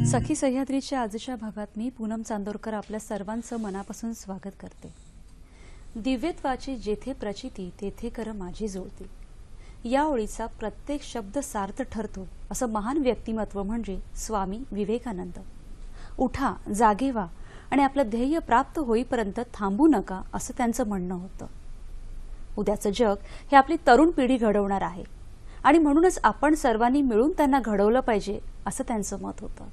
सखी सह्याद्रीच्या आजच्या भागात मी पूनम चांदोरकर आपल्या सर्वांचं मनापासून स्वागत करते। दिव्यत्वाची जेथे प्रचिती तेथे कर माझी जुळती। या ओळीचा प्रत्येक शब्द सार्थ ठरतो असं महान व्यक्तिमत्व म्हणजे स्वामी विवेकानंद। उठा, जागे व्हा आणि आपलं ध्येय प्राप्त होईपर्यंत थांबू नका असं त्यांचं म्हणणं होतं। उद्याचं जग हे आपली तरुण पिढी घडवणार आहे आणि म्हणूनच आपण सर्वांनी मिळून त्यांना घडवलं पाहिजे असं त्यांचं मत होतं।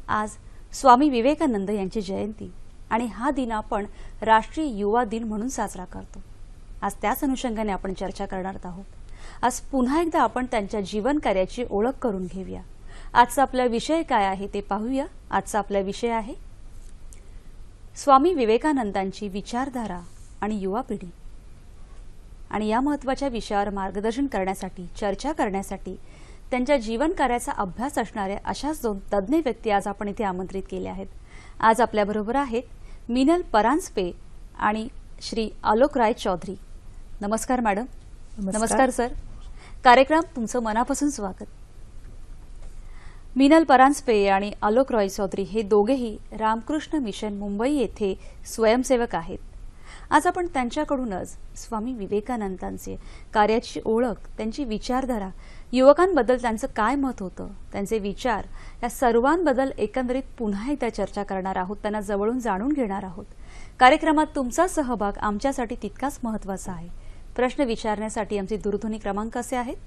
आज स्वामी विवेकानंद यांची जयंती आणि हा दिन आपण राष्ट्रीय युवा दिन म्हणून साजरा करतो। आज त्याच अनुषंगाने आपण चर्चा करणार आहोत। आज पुन्हा एकदा आपण त्यांच्या जीवन कार्याची ओळख करून घेऊया। आजचा आपला विषय काय आहे ते पाहूया। आजचा आपला विषय आहे स्वामी विवेकानंदांची विचारधारा आणि युवा पिढी। आणि या महत्त्वाच्या विषयावर मार्गदर्शन करण्यासाठी, चर्चा करण्यासाठी त्यांच्या जीवन कार्याचा अभ्यास असणाऱ्या अशाच दोन तज्ञ व्यक्ती आज आपण इथे आमंत्रित केले आहेत। आज आपल्याबरोबर आहेत मीनल परांजपे आणि श्री आलोक राय चौधरी। नमस्कार मॅडम। नमस्कार सर। कार्यक्रमात तुमचं मनापासून स्वागत। मीनल परांजपे आणि आलोक रॉय चौधरी हे दोघेही रामकृष्ण मिशन मुंबई येथे स्वयंसेवक आहेत। आज आपण त्यांच्याकडूनच स्वामी विवेकानंदांचे कार्याची ओळख, त्यांची विचारधारा, युवकांबद्दल त्यांचं काय मत होतं, त्यांचे विचार या सर्वांबद्दल एकंदरीत पुन्हा एकदा चर्चा करणार आहोत, त्यांना जवळून जाणून घेणार आहोत। कार्यक्रमात तुमचा सहभाग आमच्यासाठी तितकाच महत्त्वाचा आहे। प्रश्न विचारण्यासाठी आमचे दूरध्वनी क्रमांक असे आहेत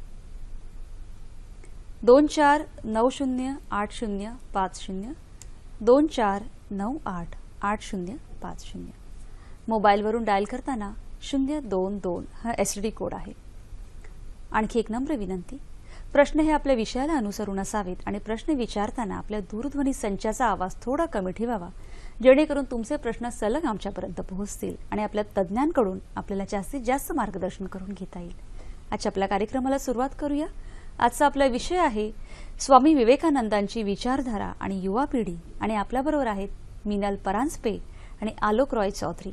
24908050 24988050। मोबाईलवरून डायल करताना 022 हा एसटीडी कोड आहे। आणखी एक नम्र विनंती, प्रश्न हे आपल्या विषयाला अनुसरून असावेत आणि प्रश्न विचारताना आपल्या दूरध्वनी संचाचा आवाज थोडा कमी ठेवावा, जेणेकरून तुमचे प्रश्न सलग आमच्यापर्यंत पोहोचतील आणि आपल्या तज्ञांकडून आपल्याला जास्तीत जास्त मार्गदर्शन करून घेता येईल। आजच्या आपल्या कार्यक्रमाला सुरुवात करूया। आजचा आपला विषय आहे स्वामी विवेकानंदांची विचारधारा आणि युवा पिढी आणि आपल्याबरोबर आहेत मीनल परांजपे आणि आलोक रॉय चौधरी।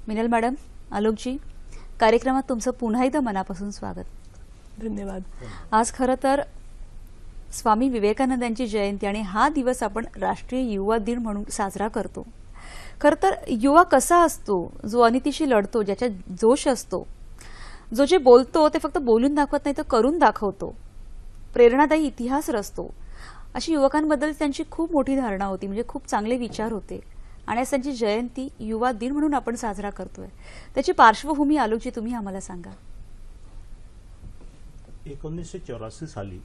मीनल मॅडम, आलोकजी, कार्यक्रमात तुमचं पुन्हा एकदा मनापासून स्वागत। धन्यवाद। आज खरं तर स्वामी विवेकानंदांची जयंती आणि हा दिवस आपण राष्ट्रीय युवा दिन म्हणून साजरा करतो। खरं तर युवा कसा असतो, जो अनितीशी लढतो, ज्याचा जोश असतो, जो जे बोलतो ते फक्त बोलून दाखवत नाही तर करून दाखवतो, प्रेरणादायी इतिहास रचतो। अशी युवकांबद्दल त्यांची खूप मोठी धारणा होती, म्हणजे खूप चांगले विचार होते आणि आज त्यांची जयंती युवा दिन म्हणून आपण साजरा करतोय। त्याची पार्श्वभूमी आलोकजी तुम्ही आम्हाला सांगा। 1984 साली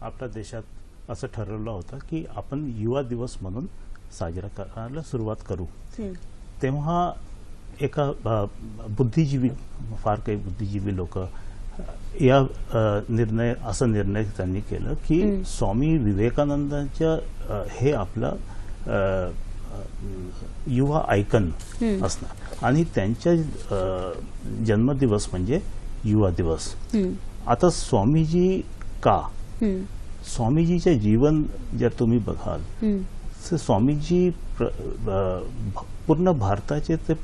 आपल्या देशात असं ठरवलं होतं की आपण युवा दिवस म्हणून साजरा करायला सुरुवात करू। तेव्हा एका बुद्धिजीवी, फार काही बुद्धिजीवी लोक या निर्णय त्यांनी केलं की स्वामी विवेकानंदांच्या हे आपला युवा आयकन असणार आणि त्यांचा जन्मदिवस म्हणजे युवा दिवस। आता स्वामीजी का, स्वामीजीचे जीवन जर तुम्ही बघाल तर स्वामीजी पूर्ण भारताचे ते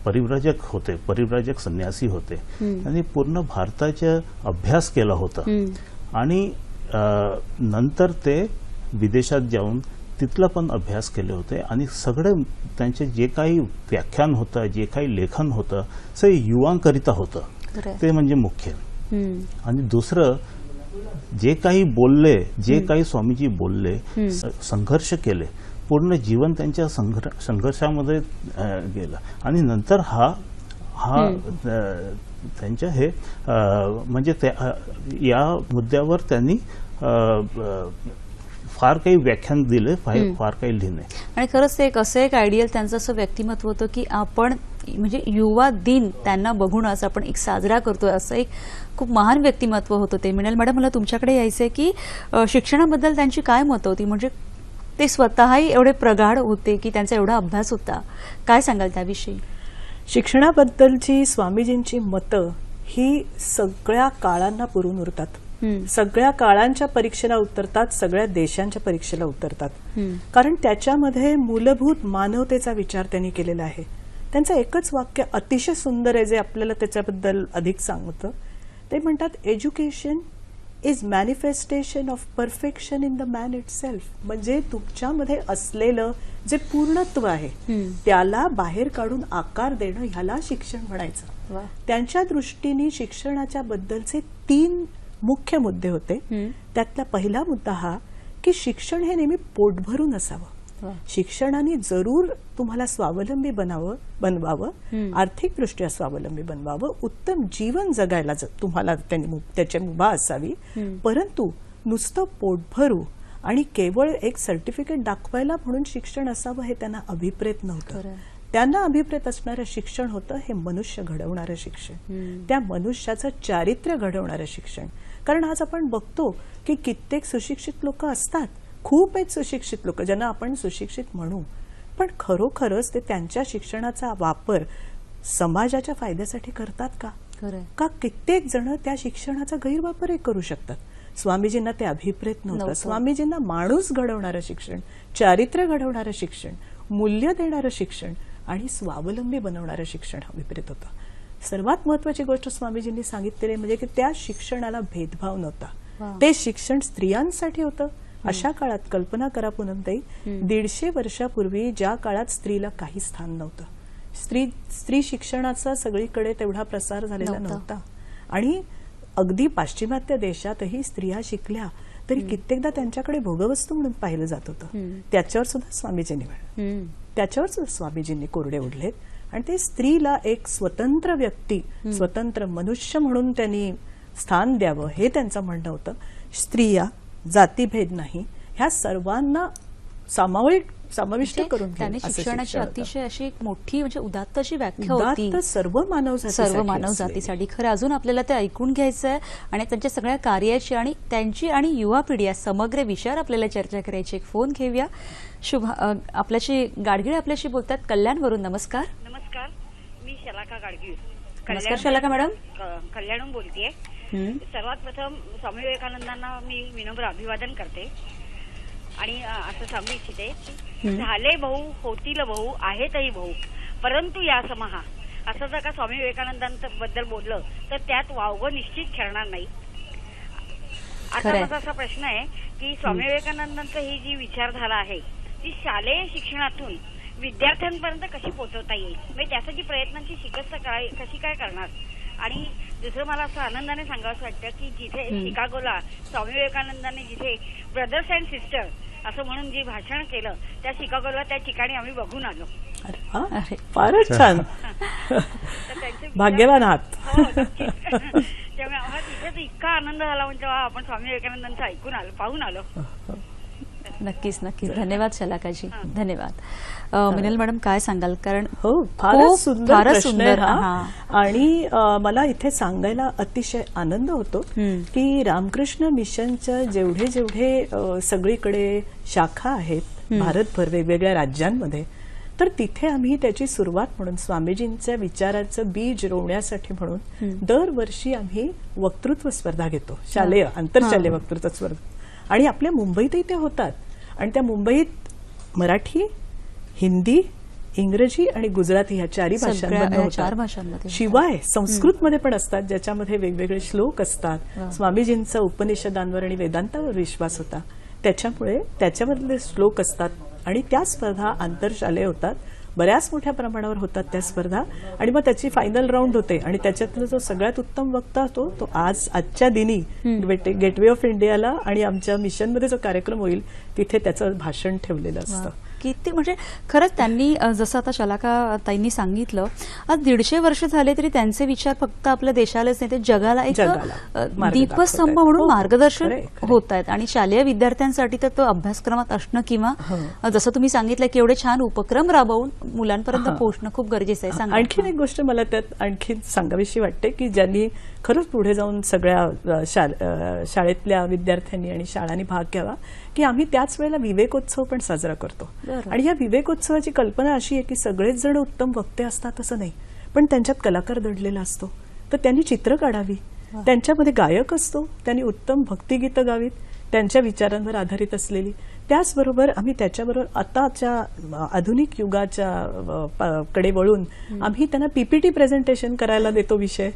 परिव्राजक होते, परिव्राजक संन्यासी होते आणि पूर्ण भारताचा अभ्यास केला होता आणि नंतर ते विदेशात जाऊन तिथला पण अभ्यास केले होते आणि सगळे त्यांचे जे काही व्याख्यान होतं, जे काही लेखन होतं ते युवांकरिता होतं, ते म्हणजे मुख्य। आणि दुसरं जे काही बोलले, जे काही स्वामीजी बोलले, संघर्ष केले, पूर्ण जीवन त्यांच्या संघर्षामध्ये गेलं आणि नंतर हा त्यांच्या हे म्हणजे या मुद्द्यावर त्यांनी फार काही व्याख्यान दिले, फार काही लिहिले आणि खरंच एक असं एक आयडियल त्यांचं असं व्यक्तिमत्व होतं की आपण म्हणजे युवा दिन त्यांना बघून असं आपण एक साजरा करतोय, असं एक खूप महान व्यक्तिमत्व होतं ते। मीनल मॅडम, मला तुमच्याकडे यायचंय की शिक्षणाबद्दल त्यांची काय मतं होती, म्हणजे ते स्वतःही एवढे प्रगाढ होते की त्यांचा एवढा अभ्यास होता, काय सांगाल त्याविषयी? शिक्षणाबद्दलची स्वामीजींची मतं ही सगळ्या काळांना पुरून उरतात, सगळ्या काळांच्या परीक्षेला उतरतात, सगळ्या देशांच्या परीक्षेला उतरतात, कारण त्याच्यामध्ये मूलभूत मानवतेचा विचार त्यांनी केलेला आहे। त्यांचं एकच वाक्य अतिशय सुंदर आहे जे आपल्याला त्याच्याबद्दल अधिक सांगतं। ते म्हणतात, education is manifestation of perfection in the man it self. म्हणजे तुमच्यामध्ये असलेलं जे पूर्णत्व आहे त्याला बाहेर काढून आकार देणं, ह्याला शिक्षण म्हणायचं. त्यांच्या दृष्टीने शिक्षणाच्या बद्दलचे 3 मुख्य मुद्दे होते. त्यातला पहिला मुद्दा हा की शिक्षण हे नेहमी पोटभरून असावं. शिक्षणाने जरूर तुम्हाला स्वावलंबी बनवावं, आर्थिकदृष्ट्या स्वावलंबी बनवावं, उत्तम जीवन जगायला तुम्हाला त्याची मुभा असावी. परंतु नुसतं पोटभरू आणि केवळ एक सर्टिफिकेट दाखवायला म्हणून शिक्षण असावं हे त्यांना अभिप्रेत नव्हतं. त्यांना अभिप्रेत असणारं शिक्षण होतं हे मनुष्य घडवणारं शिक्षण, त्या मनुष्याचं चारित्र्य घडवणारं शिक्षण. कारण आज आपण बघतो की कित्येक सुशिक्षित लोक असतात, खूप आहेत सुशिक्षित लोक ज्यांना आपण सुशिक्षित म्हणू, पण खरोखरच ते त्यांच्या शिक्षणाचा वापर समाजाच्या फायद्यासाठी करतात का? का कित्येक जण त्या शिक्षणाचा गैरवापरही करू शकतात. स्वामीजींना ते अभिप्रेत नव्हतं. स्वामीजींना माणूस घडवणारं शिक्षण, चारित्र्य घडवणारं शिक्षण, मूल्य देणारं शिक्षण आणि स्वावलंबी बनवणारं शिक्षण अभिप्रेत होतं. सर्वात महत्वाची गोष्ट स्वामीजींनी सांगितलेली म्हणजे की त्या शिक्षणाला भेदभाव नव्हता. ते शिक्षण स्त्रियांसाठी होतं. अशा काळात कल्पना करा पूनमताई, 150 वर्षापूर्वी ज्या काळात स्त्रीला काही स्थान नव्हतं, स्त्री शिक्षणाचा सगळीकडे तेवढा प्रसार झालेला नव्हता आणि अगदी पाश्चिमात्य देशातही स्त्रिया शिकल्या तरी कित्येकदा त्यांच्याकडे भोगवस्तू म्हणून पाहिलं जात होतं. त्याच्यावर सुद्धा स्वामीजींनी कोरडे उडलेत आणि ते स्त्रीला एक स्वतंत्र व्यक्ती, स्वतंत्र मनुष्य म्हणून त्यांनी स्थान द्यावं हे त्यांचं म्हणणं होतं. स्त्रिया जातीभेद नाही, ह्या सर्वांना समाविष्ट करून त्यांनी शिक्षणाची अतिशय अशी एक मोठी म्हणजे उदात्त अशी व्याख्या होती सर्व मानव जातीसाठी. खरं अजून आपल्याला ते ऐकून घ्यायचं आहे आणि त्यांच्या सगळ्या कार्याची आणि त्यांची आणि युवा पिढी या समग्र विषयावर आपल्याला चर्चा करायची. एक फोन घेऊया. आपल्याशी गाडगीळ आपल्याशी बोलतात कल्याणवरून. नमस्कार. नमस्कार, मी शलाका गाडगीळ. नमस्कार शलाका मॅडम. कल्याणहून बोलतेय. सर्वात प्रथम स्वामी विवेकानंदांना मी विनम्र अभिवादन करते आणि असं सांगू इच्छिते, झाले भाऊ होतील भाऊ आहेतही भाऊ परंतु या समहा. असं जर का स्वामी विवेकानंदांबद्दल बोललं तर त्यात वावगं निश्चित खेळणार नाही. आता माझा असा प्रश्न आहे की स्वामी विवेकानंदांचं ही जी विचारधारा आहे ती शालेय शिक्षणातून विद्यार्थ्यांपर्यंत कशी पोहोचवता येईल, म्हणजे त्यासाठी प्रयत्नांची शिकस्त कशी काय करणार. आणि दुसरं मला असं आनंदाने सांगावं वाटतं की जिथे शिकागोला स्वामी विवेकानंदांनी जिथे ब्रदर्स अँड सिस्टर असं म्हणून जे भाषण केलं त्या शिकागोला त्या ठिकाणी आम्ही बघून आलो. फारच छान. भाग्यवान आहात. त्यामुळे आम्हाला तिथेच इतका आनंद झाला म्हणजे आपण स्वामी विवेकानंदांचं ऐकून आलो, पाहून आलो. नक्कीच नक्कीच. धन्यवाद शलाकाजी. धन्यवाद. मिनल मॅडम काय सांगाल? कारण फारच सुंदर आणि मला इथे सांगायला अतिशय आनंद होतो की रामकृष्ण मिशनच्या जेवढे सगळीकडे शाखा आहेत भारतभर वेगवेगळ्या राज्यांमध्ये, तर तिथे आम्ही त्याची सुरुवात म्हणून स्वामीजींच्या विचाराचं बीज रोवण्यासाठी म्हणून दरवर्षी आम्ही वक्तृत्व स्पर्धा घेतो, शालेय आंतरशालेय वक्तृत्व स्पर्धा. आणि आपल्या मुंबईतही त्या होतात आणि त्या मुंबईत मराठी, हिंदी, इंग्रजी आणि गुजराती ह्या 4 भाषांमध्ये, शिवाय संस्कृतमध्ये पण असतात ज्याच्यामध्ये वेगवेगळे श्लोक असतात. स्वामीजींचा उपनिषदांवर आणि वेदांतावर विश्वास होता त्याच्यामुळे त्याच्यामधले श्लोक असतात आणि त्या स्पर्धा आंतरशालेय होतात. बऱ्याच मोठ्या प्रमाणावर होतात त्या स्पर्धा आणि मग त्याची फायनल राऊंड होते आणि त्याच्यातला जो सगळ्यात उत्तम वक्ता तो आजच्या दिनी गेटवे ऑफ इंडियाला आणि आमच्या मिशनमध्ये जो कार्यक्रम होईल तिथे त्याचं भाषण ठेवलेलं असतं. किती म्हणजे खरंच त्यांनी जसं आता शलाका ताईंनी सांगितलं, आज 150 वर्ष झाले तरी त्यांचे विचार फक्त आपल्या देशालाच नाही तर जगाला एक दीपस्तंभ म्हणून मार्गदर्शन होत आहेत. आणि शालेय विद्यार्थ्यांसाठी तर तो अभ्यासक्रमात असणं किंवा जसं तुम्ही सांगितलं की एवढे छान उपक्रम राबवून मुलांपर्यंत पोहोचणं खूप गरजेचं आहे. आणखीन एक गोष्ट मला त्यात आणखीन सांगावीशी वाटते की ज्यांनी खरंच पुढे जाऊन सगळ्या शाळेतल्या विद्यार्थ्यांनी आणि शाळांनी भाग घ्यावा की आम्ही त्याच वेळेला विवेकोत्सव पण साजरा करतो. आणि या विवेकोत्सवाची कल्पना अशी आहे की सगळेच जण उत्तम वक्ते असतात असं नाही, पण त्यांच्यात कलाकार दडलेला असतो तर त्यांनी चित्र काढावी, त्यांच्यामध्ये गायक असतो त्यांनी उत्तम भक्तिगीतं गावीत त्यांच्या विचारांवर आधारित असलेली. त्याचबरोबर आम्ही त्याच्याबरोबर आताच्या आधुनिक युगाच्या कडे वळून आम्ही त्यांना पीपीटी प्रेझेंटेशन करायला देतो विषय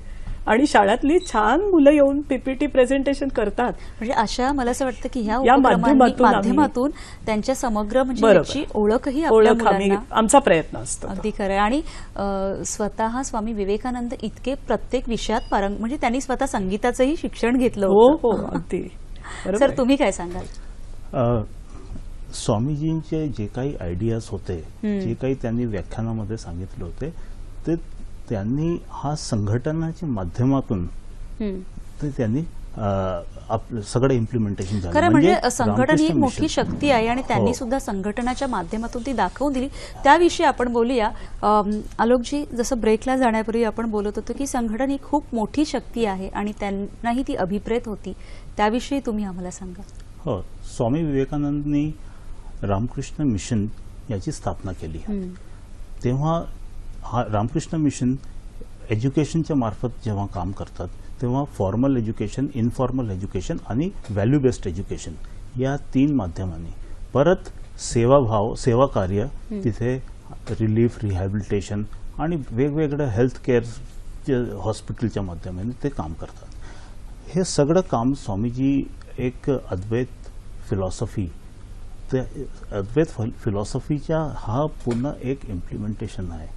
आणि शाळातली छान मुलं येऊन पीपीटी प्रेझेंटेशन करतात. म्हणजे अशा मला असं वाटतं की ह्या या उपक्रमांनी माध्यमातून माध्यमातून त्यांच्या समग्र म्हणजे बरोबर. याची ओळखही आपल्या ओळख आम्ही मुलांना आमचा प्रयत्न असतो. अगदी खरं आहे. आणि स्वतः स्वामी विवेकानंद इतके प्रत्येक विषयात म्हणजे त्यांनी स्वतः संगीताचंही शिक्षण घेतलं हो होतं. हो अगदी बरोबर सर आहे. तुम्ही काय सांगाल? स्वामीजींचे जे काही आयडियाज होते, जे काही त्यांनी व्याख्यानामध्ये सांगितले होते, ते त्यांनी हा संघटनाच्या माध्यमातून ते त्यांनी आपलं सगळं इम्प्लिमेंटेशन झालं. खरं म्हणजे संघटन ही रामकृष्ण एक मोठी मिशन. शक्ती आहे आणि त्यांनी हो. सुद्धा संघटनाच्या माध्यमातून ती दाखवून दिली. त्याविषयी आपण बोलूया. आलोकजी, जसं ब्रेकला जाण्यापूर्वी आपण बोलत होतो की संघटन ही खूप मोठी शक्ती आहे आणि त्यांनाही ती अभिप्रेत होती. त्याविषयी तुम्ही आम्हाला सांगा. हो, स्वामी विवेकानंदनी रामकृष्ण मिशन याची स्थापना केली. तेव्हा हा रामकृष्ण मिशन एज्युकेशनच्या मार्फत जेव्हा काम करतात, तेव्हा फॉर्मल एज्युकेशन, इनफॉर्मल एज्युकेशन आणि व्हॅल्यू बेस्ड एज्युकेशन या 3 माध्यमांनी, परत सेवाभाव, सेवा कार्य, तिथे रिलीफ, रिहॅबिलिटेशन आणि वेगवेगळ्या हेल्थ केअर हॉस्पिटलच्या माध्यमाने ते काम करतात. हे सगळं काम स्वामीजी एक अद्वैत फिलॉसॉफी, अद्वैत फिलॉसॉफीच्या हा पूर्ण एक इम्प्लिमेंटेशन आहे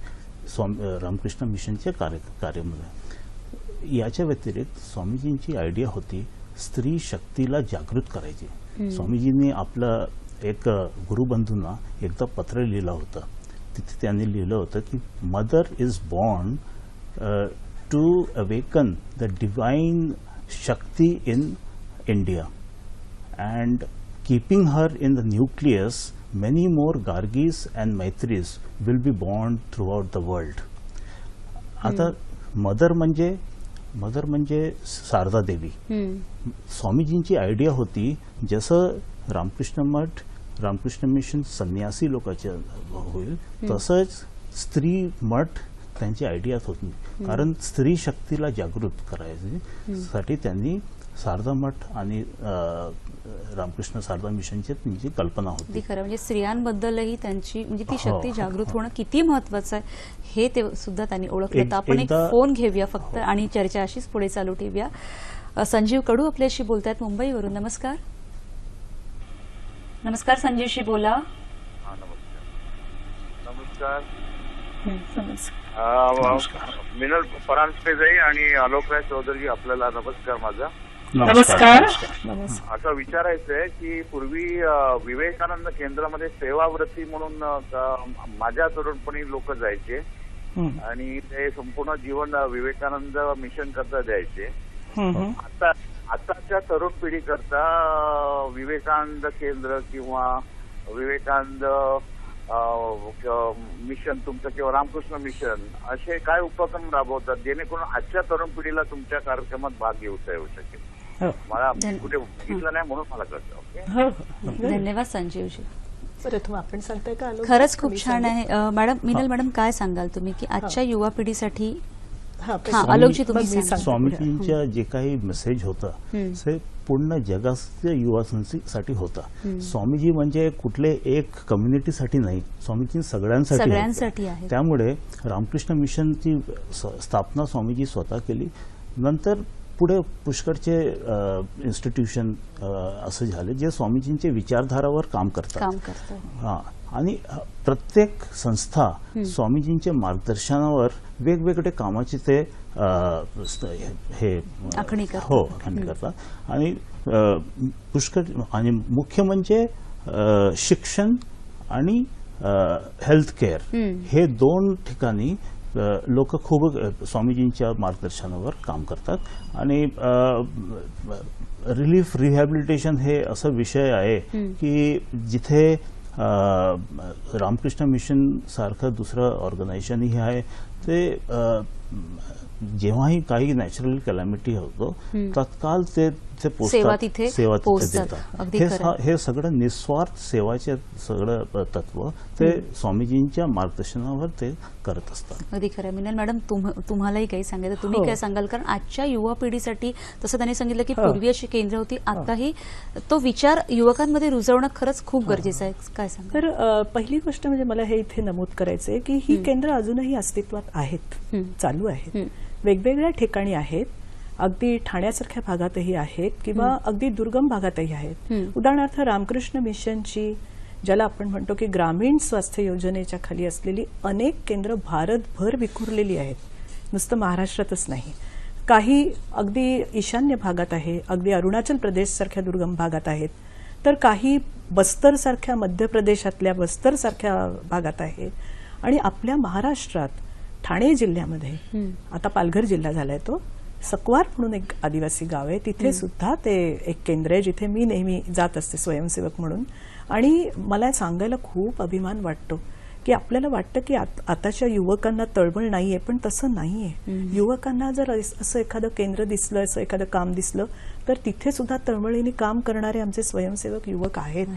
रामकृष्ण मिशनच्या कार्यामध्ये. याच्या व्यतिरिक्त स्वामीजींची आयडिया होती स्त्री शक्तीला जागृत करायची. स्वामीजींनी आपलं एक गुरुबंधूंना एकदा पत्र लिहिलं होतं. तिथे त्यांनी लिहिलं होतं की mother is born to awaken the divine shakti in India and keeping her in the nucleus many more Gargis and Maitris will be born throughout the world. आता मदर म्हणजे शारदा देवी. स्वामीजींची आयडिया होती जसं रामकृष्ण मठ, रामकृष्ण मिशन संन्यासी लोकांचे होईल, तसंच स्त्री मठ त्यांची आयडिया होती. कारण स्त्री शक्तीला जागृत करायची साठी त्यांनी शारदा मठ आणि रामकृष्ण शारदा मिशनची त्यांची कल्पना होती. खरं म्हणजे स्त्रियांबद्दलही त्यांची म्हणजे ती शक्ती जागृत होणं किती महत्वाचं आहे हे ते सुद्धा त्यांनी ओळखलं. तर आपण एक फोन घेऊया फक्त आणि चर्चा अशीच पुढे चालू ठेवूया. संजीव कडू आपल्याशी बोलतायत मुंबईवरून. नमस्कार. नमस्कार संजीवशी बोला. नमस्कार. मिनल परांजपेजाई आणि आलोकराय चौधरी, आपल्याला नमस्कार. माझा नमस्कार. असं विचारायचं आहे की पूर्वी विवेकानंद केंद्रामध्ये सेवाव्रती म्हणून माझ्या तरुणपणी लोक जायचे आणि ते संपूर्ण जीवन विवेकानंद मिशन करता द्यायचे. आताच्या तरुण पिढी करता विवेकानंद केंद्र किंवा विवेकानंद मिशन तुमचं किंवा रामकृष्ण मिशन असे काय उपक्रम राबवतात जेणेकरून आजच्या तरुण पिढीला तुमच्या कार्यक्रमात भाग घेता येऊ शकेल? मला कुठे बघितलं नाही म्हणून मला कळतं. धन्यवाद संजीवजी. प्रथम आपण सांगताय का? खरंच खूप छान आहे. मॅडम, मिनल मॅडम, काय सांगाल तुम्ही की आजच्या युवा पिढीसाठी? आलोकजी तुम्ही सांगा. स्वामीजींच्या जे काही मेसेज होता ते पूर्ण जगाच्या युवासाठी होता. स्वामीजी म्हणजे कुठले एक कम्युनिटीसाठी नाही, स्वामीजी सगळ्यांसाठी आहे. त्यामुळे रामकृष्ण मिशनची स्थापना स्वामीजी स्वतः केली. नंतर पुढे पुष्कळचे इन्स्टिट्यूशन असे झाले जे स्वामीजींच्या विचारधारावर काम करतात. हा, आणि प्रत्येक संस्था स्वामीजींच्या मार्गदर्शनावर वेगवेगळे कामाचे ते हे आखणी करतात. आणि पुष्कळ आणि मुख्य म्हणजे शिक्षण आणि हेल्थ केअर हे 2 ठिकाणी लोक खूप स्वामीजींच्या मार्गदर्शनावर काम करतात. आणि रिलीफ, रिहॅबिलिटेशन हे असा विषय आहे की जिथे रामकृष्ण मिशन सारखं दुसरं ऑर्गनायझेशनही आहे ते जेव्हाही काही नॅचरल कॅलॅमिटी होतो तत्काल ते सेवा तिथे देतात. हे सगळं निस्वार्थ सेवाचे सगळं तत्व ते स्वामीजींच्या मार्गदर्शनावर ते करत असतात. अगदी खरं. मिनल मॅडम, तुम्हालाही काही सांगायचं, तुम्ही काय सांगाल? कारण आजच्या युवा पिढीसाठी जसं त्यांनी सांगितलं की पूर्वी अशी केंद्र होती, आताही तो विचार युवकांमध्ये रुजवणं खरंच खूप गरजेचं आहे. काय सांगा? तर पहिली गोष्ट म्हणजे मला हे इथे नमूद करायचंय की ही केंद्र अजूनही अस्तित्वात आहेत, चालू आहेत. वेगवेगळ्या ठिकाणी आहेत. अगदी ठाण्यासारख्या भागातही आहेत किंवा अगदी दुर्गम भागातही आहेत. उदाहरणार्थ रामकृष्ण मिशनची, ज्याला आपण म्हणतो की ग्रामीण स्वास्थ्य योजनेच्या खाली असलेली अनेक केंद्र भारतभर विखुरलेली आहेत, नुसतं महाराष्ट्रातच नाही. काही अगदी ईशान्य भागात आहे, अगदी अरुणाचल प्रदेश सारख्या दुर्गम भागात आहेत, तर काही बस्तर सारख्या, मध्य प्रदेशातल्या बस्तर सारख्या भागात आहे. आणि आपल्या महाराष्ट्रात ठाणे जिल्ह्यामध्ये, आता पालघर जिल्हा झालाय तो, सकवार म्हणून एक आदिवासी गाव आहे, तिथे सुद्धा ते एक केंद्र आहे जिथे मी नेहमी जात असते स्वयंसेवक म्हणून. आणि मला सांगायला खूप अभिमान वाटतो की आपल्याला वाटतं की आताच्या युवकांना तळमळ नाहीये, पण तसं नाहीये. युवकांना जर असं एखादं केंद्र दिसलं, असं एखादं काम दिसलं, तर तिथे सुद्धा तळमळीने काम करणारे आमचे स्वयंसेवक युवक आहेत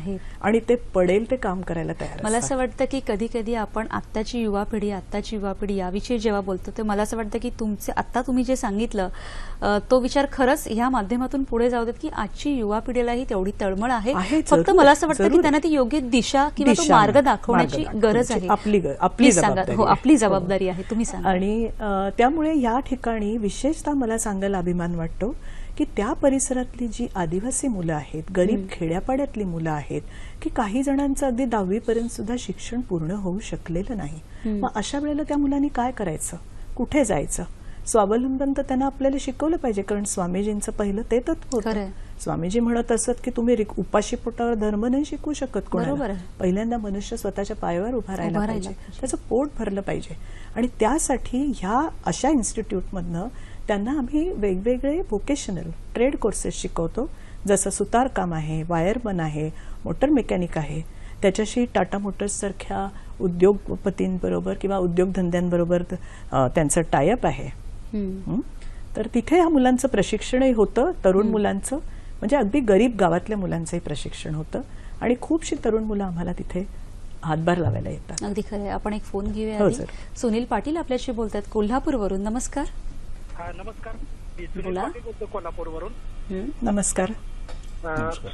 आणि ते पडेल ते काम करायला तयार. मला असं वाटतं की कधी कधी आपण आत्ताची युवा पिढी याविषयी जेव्हा बोलतो ते मला असं वाटतं की आता तुम्ही जे सांगितलं तो विचार खरंच ह्या माध्यमातून पुढे जाऊ देत की आजची युवा पिढीलाही तेवढी तळमळ आहे. फक्त मला असं वाटतं की त्यांना ती योग्य दिशा किंवा तो मार्ग दाखवण्याची गरज आहे. आपली जबाबदारी आहे. तुम्ही सांगा. आणि त्यामुळे या ठिकाणी विशेषतः मला सांगायला अभिमान वाटतो की त्या परिसरातली जी आदिवासी मुलं आहेत, गरीब खेड्यापाड्यातली मुलं आहेत, की काही जणांचं अगदी 10वी पर्यंत सुद्धा शिक्षण पूर्ण होऊ शकलेलं नाही. मग अशा वेळेला त्या मुलांनी काय करायचं, कुठे जायचं? स्वावलंबन तर त्यांना आपल्याला शिकवलं पाहिजे, कारण स्वामीजींचं पहिलं ते तत्व होतं. स्वामीजी म्हणत असत की तुम्ही उपाशी पोटावर धर्म नाही शिकू शकत कोणाला. पहिल्यांदा मनुष्य स्वतःच्या पायावर उभा राहायला पाहिजे, त्याचं पोट भरलं पाहिजे. आणि त्यासाठी ह्या अशा इन्स्टिट्यूटमधनं त्यांना आम्ही वेगवेगळे व्होकेशनल ट्रेड कोर्सेस शिकवतो, जसं सुतारकाम आहे, वायरमन आहे, मोटर मेकॅनिक आहे. त्याच्याशी टाटा मोटर्स सारख्या उद्योगपतींबरोबर किंवा उद्योगधंद्यांबरोबर त्यांचं टायअप आहे. तर तिथे ह्या मुलांचं प्रशिक्षणही होतं, तरुण मुलांचं, म्हणजे अगदी गरीब गावातल्या मुलांचंही प्रशिक्षण होतं. आणि खूपशी तरुण मुलं आम्हाला तिथे हातभार लावायला येतात. अगदी खरं. आपण एक फोन घेऊया. सुनील पाटील आपल्याशी बोलतात कोल्हापूरवरून. नमस्कार. नमस्कार. बोलतो कोल्हापूरवरून. नमस्कार.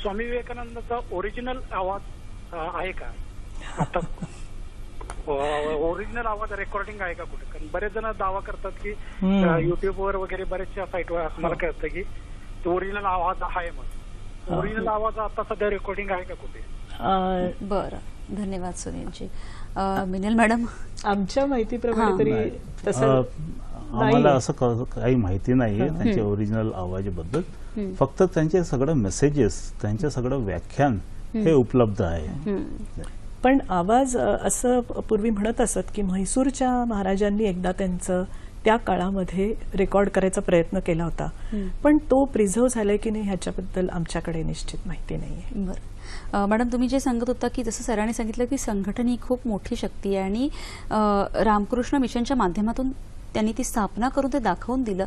स्वामी विवेकानंदाचा ओरिजिनल आवाज आहे का? आता ओरिजिनल आवाज रेकॉर्डिंग आहे का कुठे? कारण बरेच जण दावा करतात की युट्यूबवर वगैरे बरेचशा साईटवर मला कळतं की ओरिजिनल आवाज आहे. मग ओरिजिनल आवाज आता सध्या रेकॉर्डिंग आहे का कुठे? बरं, धन्यवाद सुनीलजी. मिनल मॅडम, आमच्या माहितीप्रमाणे तरी तसं आम्हाला असं काही माहिती नाहीये त्यांच्या ओरिजिनल आवाजाबद्दल. फक्त त्यांचे सगळं मेसेजेस, त्यांचे सगळं व्याख्यान हे उपलब्ध आहे. पण आवाज असं पूर्वी म्हणत असत की म्हैसूरच्या महाराजांनी एकदा त्यांचं त्या काळामध्ये रेकॉर्ड करायचा प्रयत्न केला होता, पण तो प्रिझर्व्ह झालाय की नाही ह्याच्याबद्दल आमच्याकडे निश्चित माहिती नाहीये. बरं मॅडम, तुम्ही जे सांगत होता की जसं सरांनी सांगितलं की संघटन ही खूप मोठी शक्ती आहे आणि रामकृष्ण मिशनच्या माध्यमातून त्यांनी ती स्थापना करून ते दाखवून दिलं.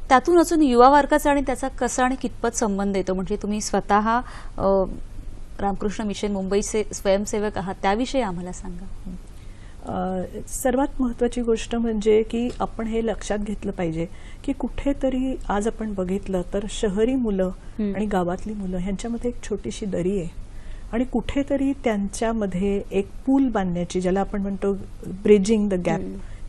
त्यातून अजून युवा वर्गाचा आणि त्याचा कसा आणि कितपत संबंध येतो, म्हणजे तुम्ही स्वतः रामकृष्ण मिशन मुंबईचे स्वयंसेवक आहात, त्याविषयी आम्हाला सांगा. सर्वात महत्त्वाची गोष्ट म्हणजे की आपण हे लक्षात घेतलं पाहिजे की कुठेतरी आज आपण बघितलं तर शहरी मुलं आणि गावातली मुलं ह्यांच्यामध्ये एक छोटीशी दरी आहे आणि कुठेतरी त्यांच्यामध्ये एक पूल बांधण्याची, ज्याला आपण म्हणतो ब्रिजिंग द गॅप,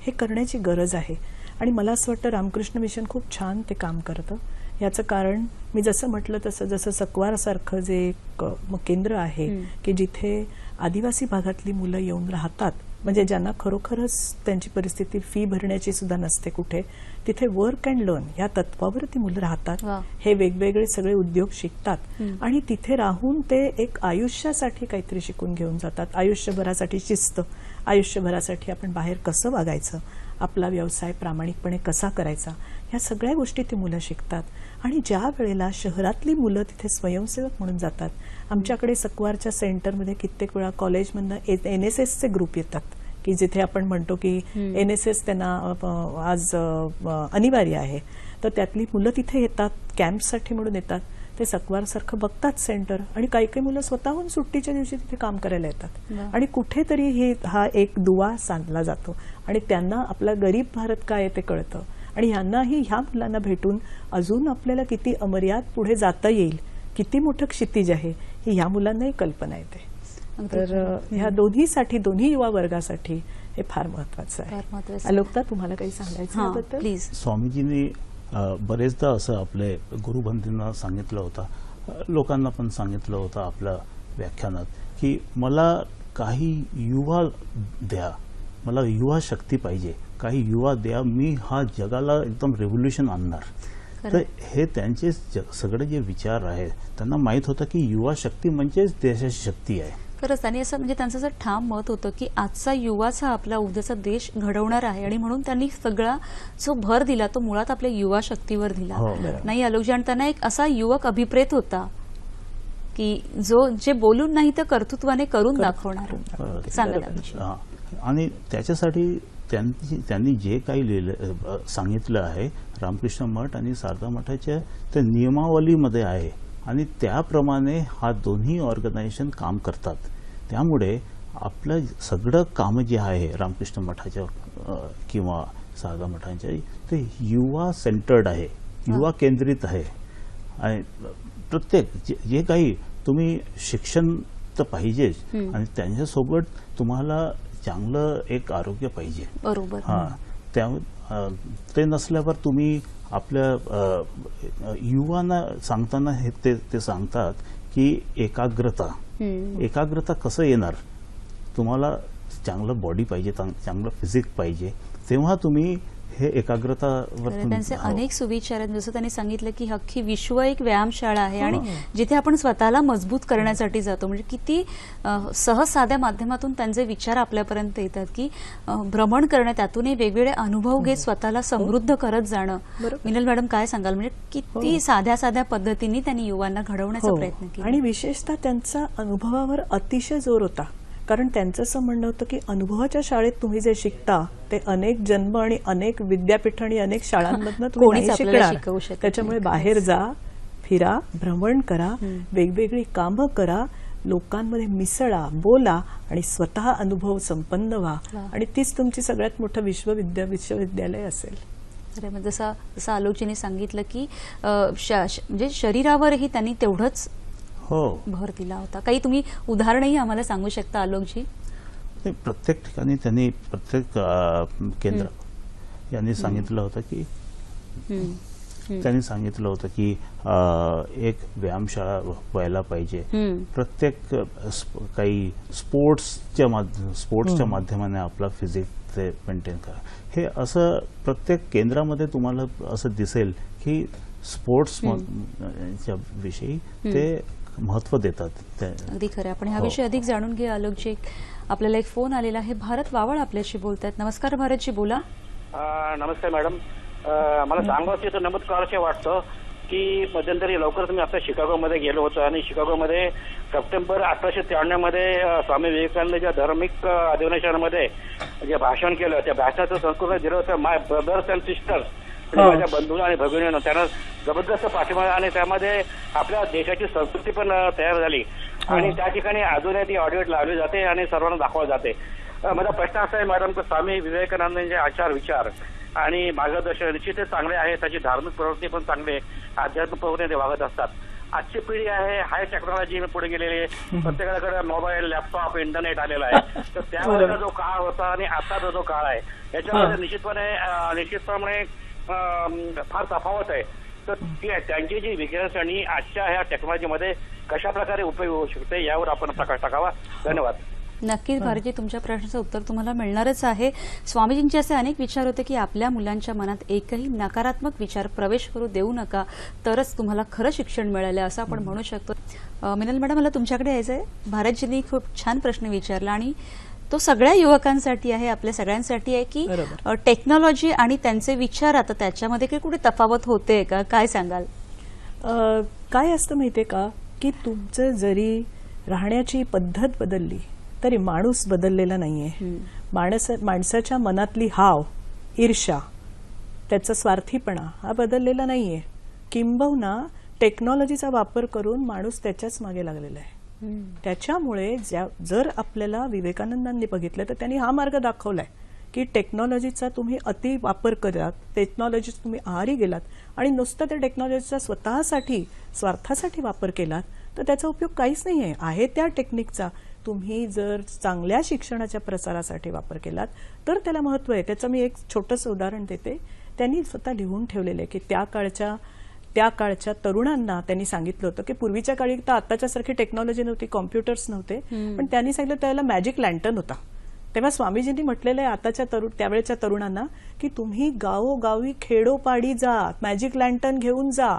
हे करण्याची गरज आहे. आणि मला असं वाटतं रामकृष्ण मिशन खूप छान ते काम करतं. याचं कारण मी जसं म्हटलं तसं, जसं सकवारसारखं जे एक केंद्र आहे की जिथे आदिवासी भागातली मुलं येऊन राहतात, म्हणजे ज्यांना खरोखरच त्यांची परिस्थिती फी भरण्याची सुद्धा नसते कुठे, तिथे वर्क अँड लर्न या तत्वावर ती मुलं राहतात. हे वेगवेगळे सगळे उद्योग शिकतात आणि तिथे राहून ते एक आयुष्यासाठी काहीतरी शिकून घेऊन जातात. आयुष्यभरासाठी शिस्त, आयुष्यभरासाठी आपण बाहेर कसं वागायचं, आपला व्यवसाय प्रामाणिकपणे कसा करायचा, ह्या सगळ्या गोष्टी ती मुलं शिकतात. आणि ज्या वेळेला शहरातली मुलं तिथे स्वयंसेवक म्हणून जातात, आमच्याकडे सकवारच्या सेंटरमध्ये कित्येक वेळा कॉलेजमधनं NSSचे ग्रुप येतात की जिथे आपण म्हणतो की NSS त्यांना आज अनिवार्य आहे, तर त्यातली मुलं तिथे येतात, कॅम्पसाठी म्हणून येतात. ते सकवारसारखं बघतात सेंटर आणि काही काही मुलं स्वतःहून सुट्टीच्या दिवशी तिथे काम करायला येतात. आणि कुठेतरी हा एक दुवा साधला जातो आणि त्यांना आपला गरीब भारत काय आहे ते कळतं. आणि ह्यांनाही, ह्या मुलांना भेटून अजून आपल्याला किती अमर्याद पुढे जाता येईल, किती मोठं क्षितिज आहे, ही ह्या मुलांनाही कल्पना येते. तर ह्या दोन्हीसाठी, दोन्ही युवा वर्गासाठी हे फार महत्वाचं फार आहे. महत्त्वाचं. आलोकता, तुम्हाला काही सांगायचं हां, याबद्दल? प्लीज. स्वामीजींनी बरेचदा असं आपले गुरुबंधूंना सांगितलं होतं, लोकांना पण सांगितलं होतं आपल्या व्याख्यानात, की मला काही युवा द्या, मला युवा शक्ती पाहिजे, काही युवा द्या, मी हा जगाला एकदम रेव्होल्युशन आणणार. तर हे त्यांचे सगळे जे विचार आहेत, त्यांना माहीत होतं की युवा शक्ती म्हणजेच देशाची शक्ती आहे. खरंच. आणि असं म्हणजे त्यांचं असं ठाम मत होतं की आजचा युवाच हा आपला उद्याचा देश घडवणार आहे, आणि म्हणून त्यांनी सगळा जो भर दिला तो मुळात आपल्या युवा शक्तीवर दिला. हो, बरोबर. नाही आलोकजी, आणि त्यांना एक असा युवक अभिप्रेत होता की जो जे बोलून नाही तर कर्तृत्वाने करून दाखवणार. सांगा त्याविषयी. हां. आणि त्याच्यासाठी त्यांनी जे काही लिहिलं, सांगितलं आहे, रामकृष्ण मठ आणि शारदा मठाच्या त्या नियमावलीमध्ये आहे, आणि त्याप्रमाणे हा दोन्ही ऑर्गनायझेशन काम करतात. त्यामुळे आपलं सगळं काम जे आहे रामकृष्ण मठाच्या किंवा शारदा मठाच्या, ते युवा सेंटर्ड आहे, युवा केंद्रित आहे. आणि प्रत्येक जे काही तुम्ही शिक्षण तर पाहिजेच, आणि त्यांच्यासोबत तुम्हाला चांगलं एक आरोग्य पाहिजे. बरोबर. ते नसल्यावर तुम्ही आपल्या युवांना सांगताना ते सांगतात की एकाग्रता कसं येणार, तुम्हाला चांगलं बॉडी पाहिजे, चांगलं फिजिक पाहिजे, तेव्हा तुम्ही हे एकाग्रतावर. त्यांचे अनेक सुविचार आहेत. जसं त्यांनी सांगितलं की अख्खी विश्व एक व्यायामशाळा आहे, आणि जिथे आपण स्वतःला मजबूत करण्यासाठी जातो. म्हणजे किती सहज साध्या माध्यमातून त्यांचे विचार आपल्यापर्यंत येतात की भ्रमण करणं, त्यातूनही वेगवेगळे अनुभव घेत स्वतःला समृद्ध करत जाणं. मिनल मॅडम, काय सांगाल? म्हणजे किती साध्या साध्या पद्धतीने त्यांनी युवांना घडवण्याचा प्रयत्न केला. आणि विशेषतः त्यांचा अनुभवावर अतिशय जोर होता. कारण त्यांचं असं म्हणणं होतं की अनुभवाच्या शाळेत तुम्ही जे शिकता ते अनेक जन्म आणि अनेक विद्यापीठ आणि अनेक शाळांमधनं तुम्ही नाही शिकणार. त्याच्यामुळे बाहेर जा, फिरा, भ्रमण करा, वेगवेगळी कामं करा, लोकांमध्ये मिसळा, बोला, आणि स्वतः अनुभव संपन्न व्हा, आणि तीच तुमची सगळ्यात मोठं विश्वविद्यालय असेल. जसं आलोकजीने सांगितलं की म्हणजे शरीरावरही त्यांनी तेवढंच भर दिला होता. काही तुम्ही उदाहरणही आम्हाला सांगू शकता आलोकजी? प्रत्येक ठिकाणी त्यांनी, प्रत्येक केंद्र यांनी सांगितलं होतं की एक व्यायामशाळा व्हायला पाहिजे. प्रत्येक काही स्पोर्ट्सच्या माध्यमाने आपला फिजिक ते मेंटेन करा. हे असं प्रत्येक केंद्रामध्ये तुम्हाला असं दिसेल की स्पोर्ट्सच्या विषयी ते महत्व देतात. अगदी खरं. आपण ह्या विषयी अधिक जाणून घ्या आलोकजी. आपल्याला एक फोन आलेला आहे. भारत वावळ आपल्याशी बोलतात. नमस्कार भारतजी, बोला. नमस्कार मॅडम. मला सांगायचं तर नमूद करायचं वाटतं की मध्यंतरी लवकरच मी आता शिकागोमध्ये गेलो होतो, आणि शिकागोमध्ये सप्टेंबर 1893 मध्ये स्वामी विवेकानंदच्या धार्मिक अधिवेशनामध्ये जे भाषण केलं, त्या भाषणाचं संस्कृत दिलं होतं माय ब्रदर्स अँड सिस्टर्स, माझ्या बंधू आणि भगिनींना. त्यांना जबरदस्त पाठिंबा, आणि त्यामध्ये आपल्या देशाची संस्कृती पण तयार झाली, आणि त्या ठिकाणी अजूनही ती ऑडिओ लावली जाते आणि सर्वांना दाखवली जाते. माझा प्रश्न असा आहे मॅडम की स्वामी विवेकानंदांचे आचार विचार आणि मार्गदर्शन निश्चितच चांगले आहे, त्याची धार्मिक प्रवृत्ती पण चांगली आहे, आध्यात्मिक प्रवृत्ती ते वागत असतात. आजची पिढी आहे हाय टेक्नॉलॉजी पुढे गेलेली आहे, प्रत्येकाकडे मोबाईल, लॅपटॉप, इंटरनेट आलेला आहे. तर त्यावेळेला जो काळ होता आणि आताचा जो काळ आहे याच्यामध्ये निश्चितपणे फार तफावत आहे. तर त्यांची जी विचारसरणी आजच्या ह्या टेक्नॉलॉजीमध्ये कशा प्रकारे उपयोग होऊ शकते यावर आपण प्रकाश टाकावा. धन्यवाद. नक्कीच भारतजी, तुमच्या प्रश्नाचं उत्तर तुम्हाला मिळणारच आहे. स्वामीजींचे असे अनेक विचार होते की आपल्या मुलांच्या मनात एकही नकारात्मक विचार प्रवेश करू देऊ नका, तरच तुम्हाला खरं शिक्षण मिळालं असं आपण म्हणू शकतो. मिनल मॅडम, मला तुमच्याकडे यायचं आहे. भारतजींनी खूप छान प्रश्न विचारला, आणि तो सगळ्या युवकांसाठी आहे, आपल्या सगळ्यांसाठी आहे की टेक्नॉलॉजी आणि त्यांचे विचार आता त्याच्यामध्ये काही कुठे तफावत होते का? काय सांगाल? काय असतं माहितीये का की तुमचं जरी राहण्याची पद्धत बदलली तरी माणूस बदललेला नाहीये. माणसाच्या मनातली हाव, ईर्ष्या, त्याचा स्वार्थीपणा हा बदललेला नाहीये. किंबहुना टेक्नॉलॉजीचा वापर करून माणूस त्याच्याच मागे लागलेला आहे. त्याच्यामुळे जर आपल्याला विवेकानंदांनी बघितलं तर त्यांनी हा मार्ग दाखवलाय की टेक्नॉलॉजीचा तुम्ही अति वापर करात, टेक्नॉलॉजीचा तुम्ही आहारी गेलात आणि नुसतं त्या टेक्नॉलॉजीचा स्वतःसाठी स्वार्थासाठी वापर केलात तर त्याचा उपयोग काहीच नाही आहे. त्या टेक्निकचा तुम्ही जर चांगल्या शिक्षणाच्या प्रसारासाठी वापर केलात तर त्याला महत्व आहे. त्याचं मी एक छोटंसं उदाहरण देते. त्यांनी स्वतः लिहून ठेवलेलं आहे की त्या काळच्या तरुणांना त्यांनी सांगितलं होतं की पूर्वीच्या काळी तर आताच्यासारखी टेक्नॉलॉजी नव्हती, कॉम्प्युटर्स नव्हते, पण त्यांनी सांगितलं त्याला मॅजिक लॅन्टर्न होता. तेव्हा स्वामीजींनी म्हटलेलं आहे त्यावेळेच्या तरुणांना की तुम्ही गावोगावी खेडोपाडी जा, मॅजिक लॅन्टर्न घेऊन जा,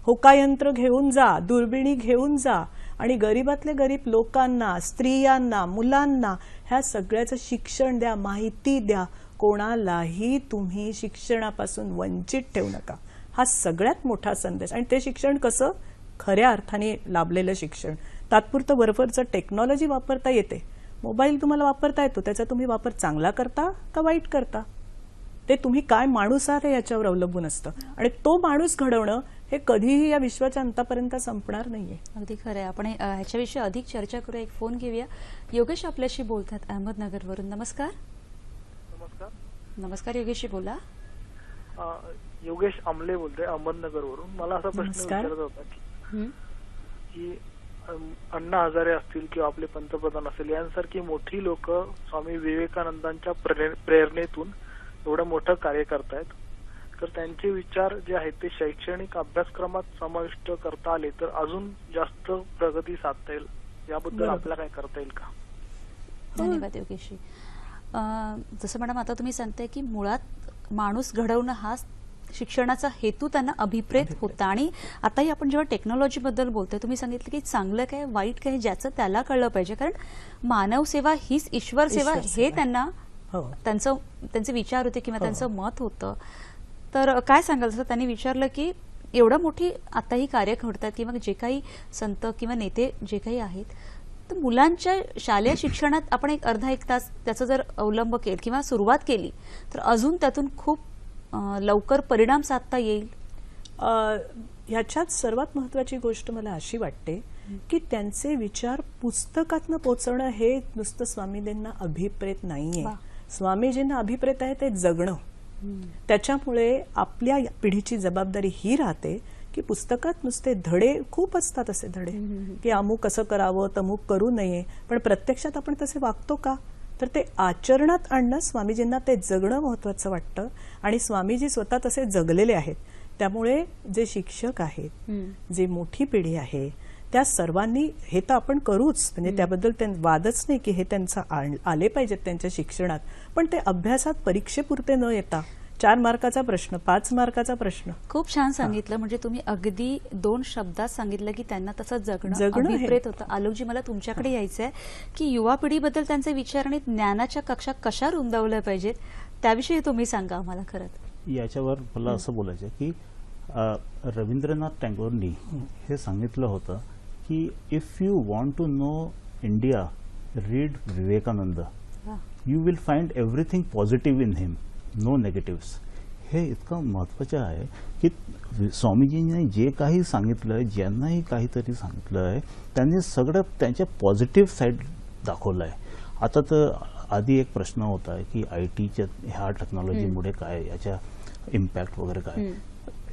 होकायंत्र घेऊन जा, दुर्बिणी घेऊन जा आणि गरीबातले गरीब लोकांना, स्त्रियांना, मुलांना ह्या सगळ्याचं शिक्षण द्या, माहिती द्या. कोणालाही तुम्ही शिक्षणापासून वंचित ठेवू नका. हा सगळ्यात मोठा संदेश. आणि ते शिक्षण कसं? खऱ्या अर्थाने लाभलेलं शिक्षण. तात्पुरतं वरवरचं टेक्नॉलॉजी वापरता येते, मोबाईल तुम्हाला वापरता येतो, त्याचा तुम्ही वापर चांगला करता का वाईट करता ते तुम्ही काय माणूस आहात याच्यावर अवलंबून असतं. आणि तो माणूस घडवणं हे कधीही या विश्वाच्या अंतापर्यंत संपणार नाहीये. अगदी खरं आहे. आपण ह्याच्याविषयी अधिक चर्चा करूया. एक फोन घेऊया. योगेश आपल्याशी बोलतात अहमदनगरवरून. नमस्कार. नमस्कार योगेशजी, बोला. योगेश आमले बोलतोय अहमदनगरवरून. मला असा प्रश्न विचारायचा होता की अण्णा हजारे असतील किंवा आपले पंतप्रधान असतील यांसारखी मोठी लोक स्वामी विवेकानंदांच्या प्रेरणेतून एवढं मोठं कार्य करतायत, तर त्यांचे विचार जे आहेत ते शैक्षणिक अभ्यासक्रमात समाविष्ट करता आले तर अजून जास्त प्रगती साधता येईल. याबद्दल आपल्याला काय करता येईल का? धन्यवाद योगेशजी. जसं मॅडम आता तुम्ही सांगताय की मुळात माणूस घडवणं हा शिक्षणाचा हेतू त्यांना अभिप्रेत होता. आणि आताही आपण जेव्हा टेक्नॉलॉजी बद्दल बोलतोय, तुम्ही सांगितलं की चांगलं काय वाईट काय ज्याचं त्याला कळलं पाहिजे, कारण मानव सेवा हीच ईश्वर सेवा हे त्यांना त्यांचे विचार होते किंवा त्यांचं मत होतं. तर काय सांगाल? जसं त्यांनी विचारलं की एवढं मोठी आताही कार्य घडतात किंवा जे काही संत किंवा नेते जे काही आहेत, तर मुलांच्या शालेय शिक्षणात आपण एक अर्धा एक तास त्याचा जर अवलंब केला किंवा सुरुवात केली तर अजून त्यातून खूप लवकर परिणाम साधता येईल. ह्याच्यात सर्वात महत्वाची गोष्ट मला अशी वाटते की त्यांचे विचार पुस्तकातनं पोचवणं हे नुसतं स्वामीजींना अभिप्रेत नाहीये. स्वामीजींना अभिप्रेत आहे ते जगणं. त्याच्यामुळे आपल्या पिढीची जबाबदारी ही राहते की पुस्तकात नुसते धडे खूप असतात, असे धडे की अमुक कसं करावं तमुक करू नये, पण प्रत्यक्षात आपण तसे वागतो का? तर ते आचरणात आणणं स्वामीजींना ते जगणं महत्वाचं वाटतं. आणि स्वामीजी स्वतः तसे जगलेले आहेत. त्यामुळे जे शिक्षक आहेत, जे मोठी पिढी आहे, त्या सर्वांनी हे तर आपण करूच, म्हणजे त्याबद्दल वादच नाही की हे त्यांचं आले पाहिजेत त्यांच्या शिक्षणात, पण ते अभ्यासात परीक्षेपुरते न येता 4 मार्काचा प्रश्न, 5 मार्काचा प्रश्न. खूप छान सांगितलं. म्हणजे तुम्ही अगदी 2 शब्दात सांगितलं की त्यांना तसं जगणं अभिप्रेत होतं. आलोकजी, मला तुमच्याकडे यायचं आहे की युवा पिढीबद्दल त्यांचे विचार आणि ज्ञानाच्या कक्षा कशा रुंदावल्या पाहिजेत त्याविषयी तुम्ही सांगा आम्हाला. खरंच याच्यावर मला असं बोलायचं की रवींद्रनाथ टागोरनी हे सांगितलं होतं की if you want to know India, read Vivekananda. You will find everything positive in him, no negatives. हे इतकं महत्त्वाचं आहे की स्वामीजींनी जे काही सांगितलं, ज्यांनाही काहीतरी सांगितलं आहे, त्यांनी सगळं त्यांच्या पॉझिटिव्ह साईड दाखवलं आहे. आता तर आधी एक प्रश्न होता की IT ह्या टेक्नॉलॉजीमुळे काय, याच्या इम्पॅक्ट वगैरे काय.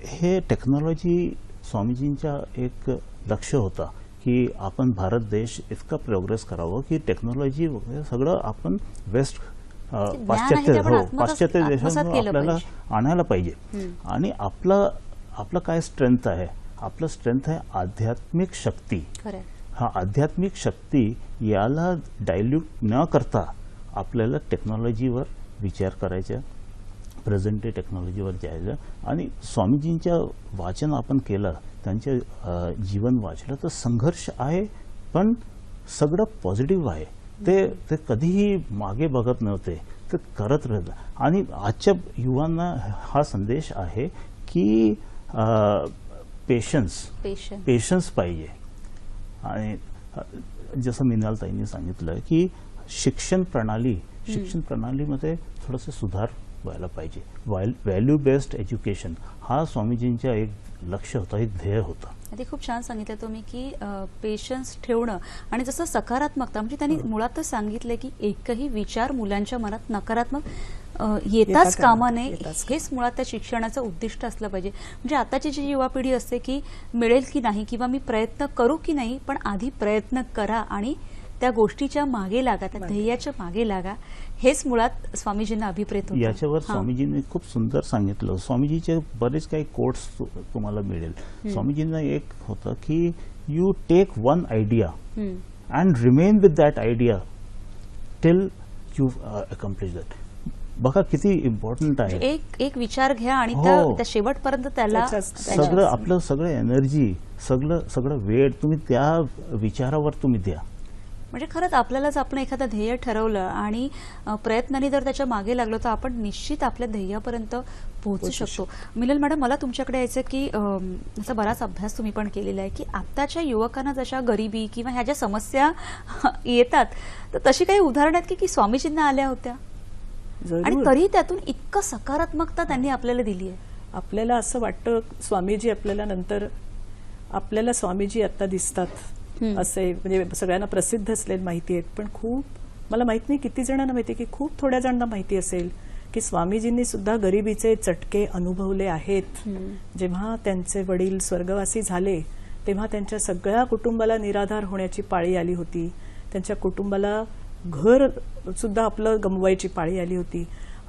हे टेक्नॉलॉजी स्वामीजींच्या एक लक्ष होता की आपण भारत देश इतका प्रोग्रेस करावं की टेक्नॉलॉजी वगैरे सगळं आपण वेस्ट पाश्चात्य देशांना आपल्याला आणायला पाहिजे. आणि आपलं काय स्ट्रेंथ आहे? आपलं स्ट्रेंथ आहे आध्यात्मिक शक्ती. हा आध्यात्मिक शक्ती याला डायल्यूट न करता आपल्याला टेक्नॉलॉजीवर विचार करायचा, प्रेझेंट डे टेक्नॉलॉजीवर जायचं. आणि स्वामीजींच्या वाचन आपण केलं, त्यांचे जीवन वाचलं तर संघर्ष आहे पण सगळं पॉझिटिव्ह आहे. ते कधीही मागे बघत नव्हते, ते करत राहिलं. आणि आजच्या युवांना हा संदेश आहे की पेशन्स पाहिजे. आणि जसं मिनालताईंनी सांगितलं की शिक्षण प्रणालीमध्ये थोडंसं सुधार व्हायला पाहिजे. व्हॅल्यू बेस्ड एज्युकेशन हा स्वामीजींचा एक लक्ष होता, एक ध्येय होता. ते खूप छान सांगितलं तुम्ही की पेशन्स ठेवणं आणि जसं सकारात्मकता. म्हणजे त्यांनी मुळातच सांगितलं की एकही विचार मुलांच्या मनात नकारात्मक येताच कामा नये, हेच मुळात त्या शिक्षणाचं उद्दिष्ट असलं पाहिजे. म्हणजे आताची जी युवा पिढी असते की मिळेल की नाही किंवा मी प्रयत्न करू की नाही, पण आधी प्रयत्न करा आणि त्या गोष्टीच्या मागे लागा, त्या ध्येयाच्या मागे लागा, हेच मुळात स्वामीजींना अभिप्रेत होतं. याच्यावर स्वामीजींनी खूप सुंदर सांगितलं. स्वामीजीचे बरेच काही कोट्स तुम्हाला मिळेल. स्वामीजींना एक होतं की you take one idea and remain with that idea till you accomplish that. बघा किती इम्पॉर्टंट आहे. एक विचार घ्या आणि हो. त्या शेवटपर्यंत त्याला सगळं आपलं सगळं एनर्जी सगळं वेळ तुम्ही त्या विचारावर तुम्ही द्या. म्हणजे खरंच आपल्यालाच आपण एखादं ध्येय ठरवलं आणि प्रयत्नाने जर त्याच्या मागे लागलो तर आपण निश्चित आपल्या ध्येयापर्यंत पोहोचू शकतो. मिनल मॅडम, मला तुमच्याकडे यायचं की याचा बराच अभ्यास तुम्ही पण केलेला आहे की आताच्या युवकांना जशा गरिबी किंवा ह्या ज्या समस्या येतात तर तशी काही उदाहरणं आहेत की स्वामीजींना आल्या होत्या आणि तरी त्यातून इतकं सकारात्मकता त्यांनी आपल्याला दिली आहे. आपल्याला असं वाटतं स्वामीजी आपल्याला नंतर आपल्याला स्वामीजी आता दिसतात असे, म्हणजे सगळ्यांना प्रसिद्ध असलेली माहिती आहेत, पण खूप मला माहित नाही किती जणांना माहिती की खूप थोड्या जणांना माहिती असेल की स्वामीजींनी सुद्धा गरिबीचे चटके अनुभवले आहेत. जेव्हा त्यांचे वडील स्वर्गवासी झाले तेव्हा त्यांच्या सगळ्या कुटुंबाला निराधार होण्याची पाळी आली होती. त्यांच्या कुटुंबाला घर सुद्धा आपलं गमवायची पाळी आली होती.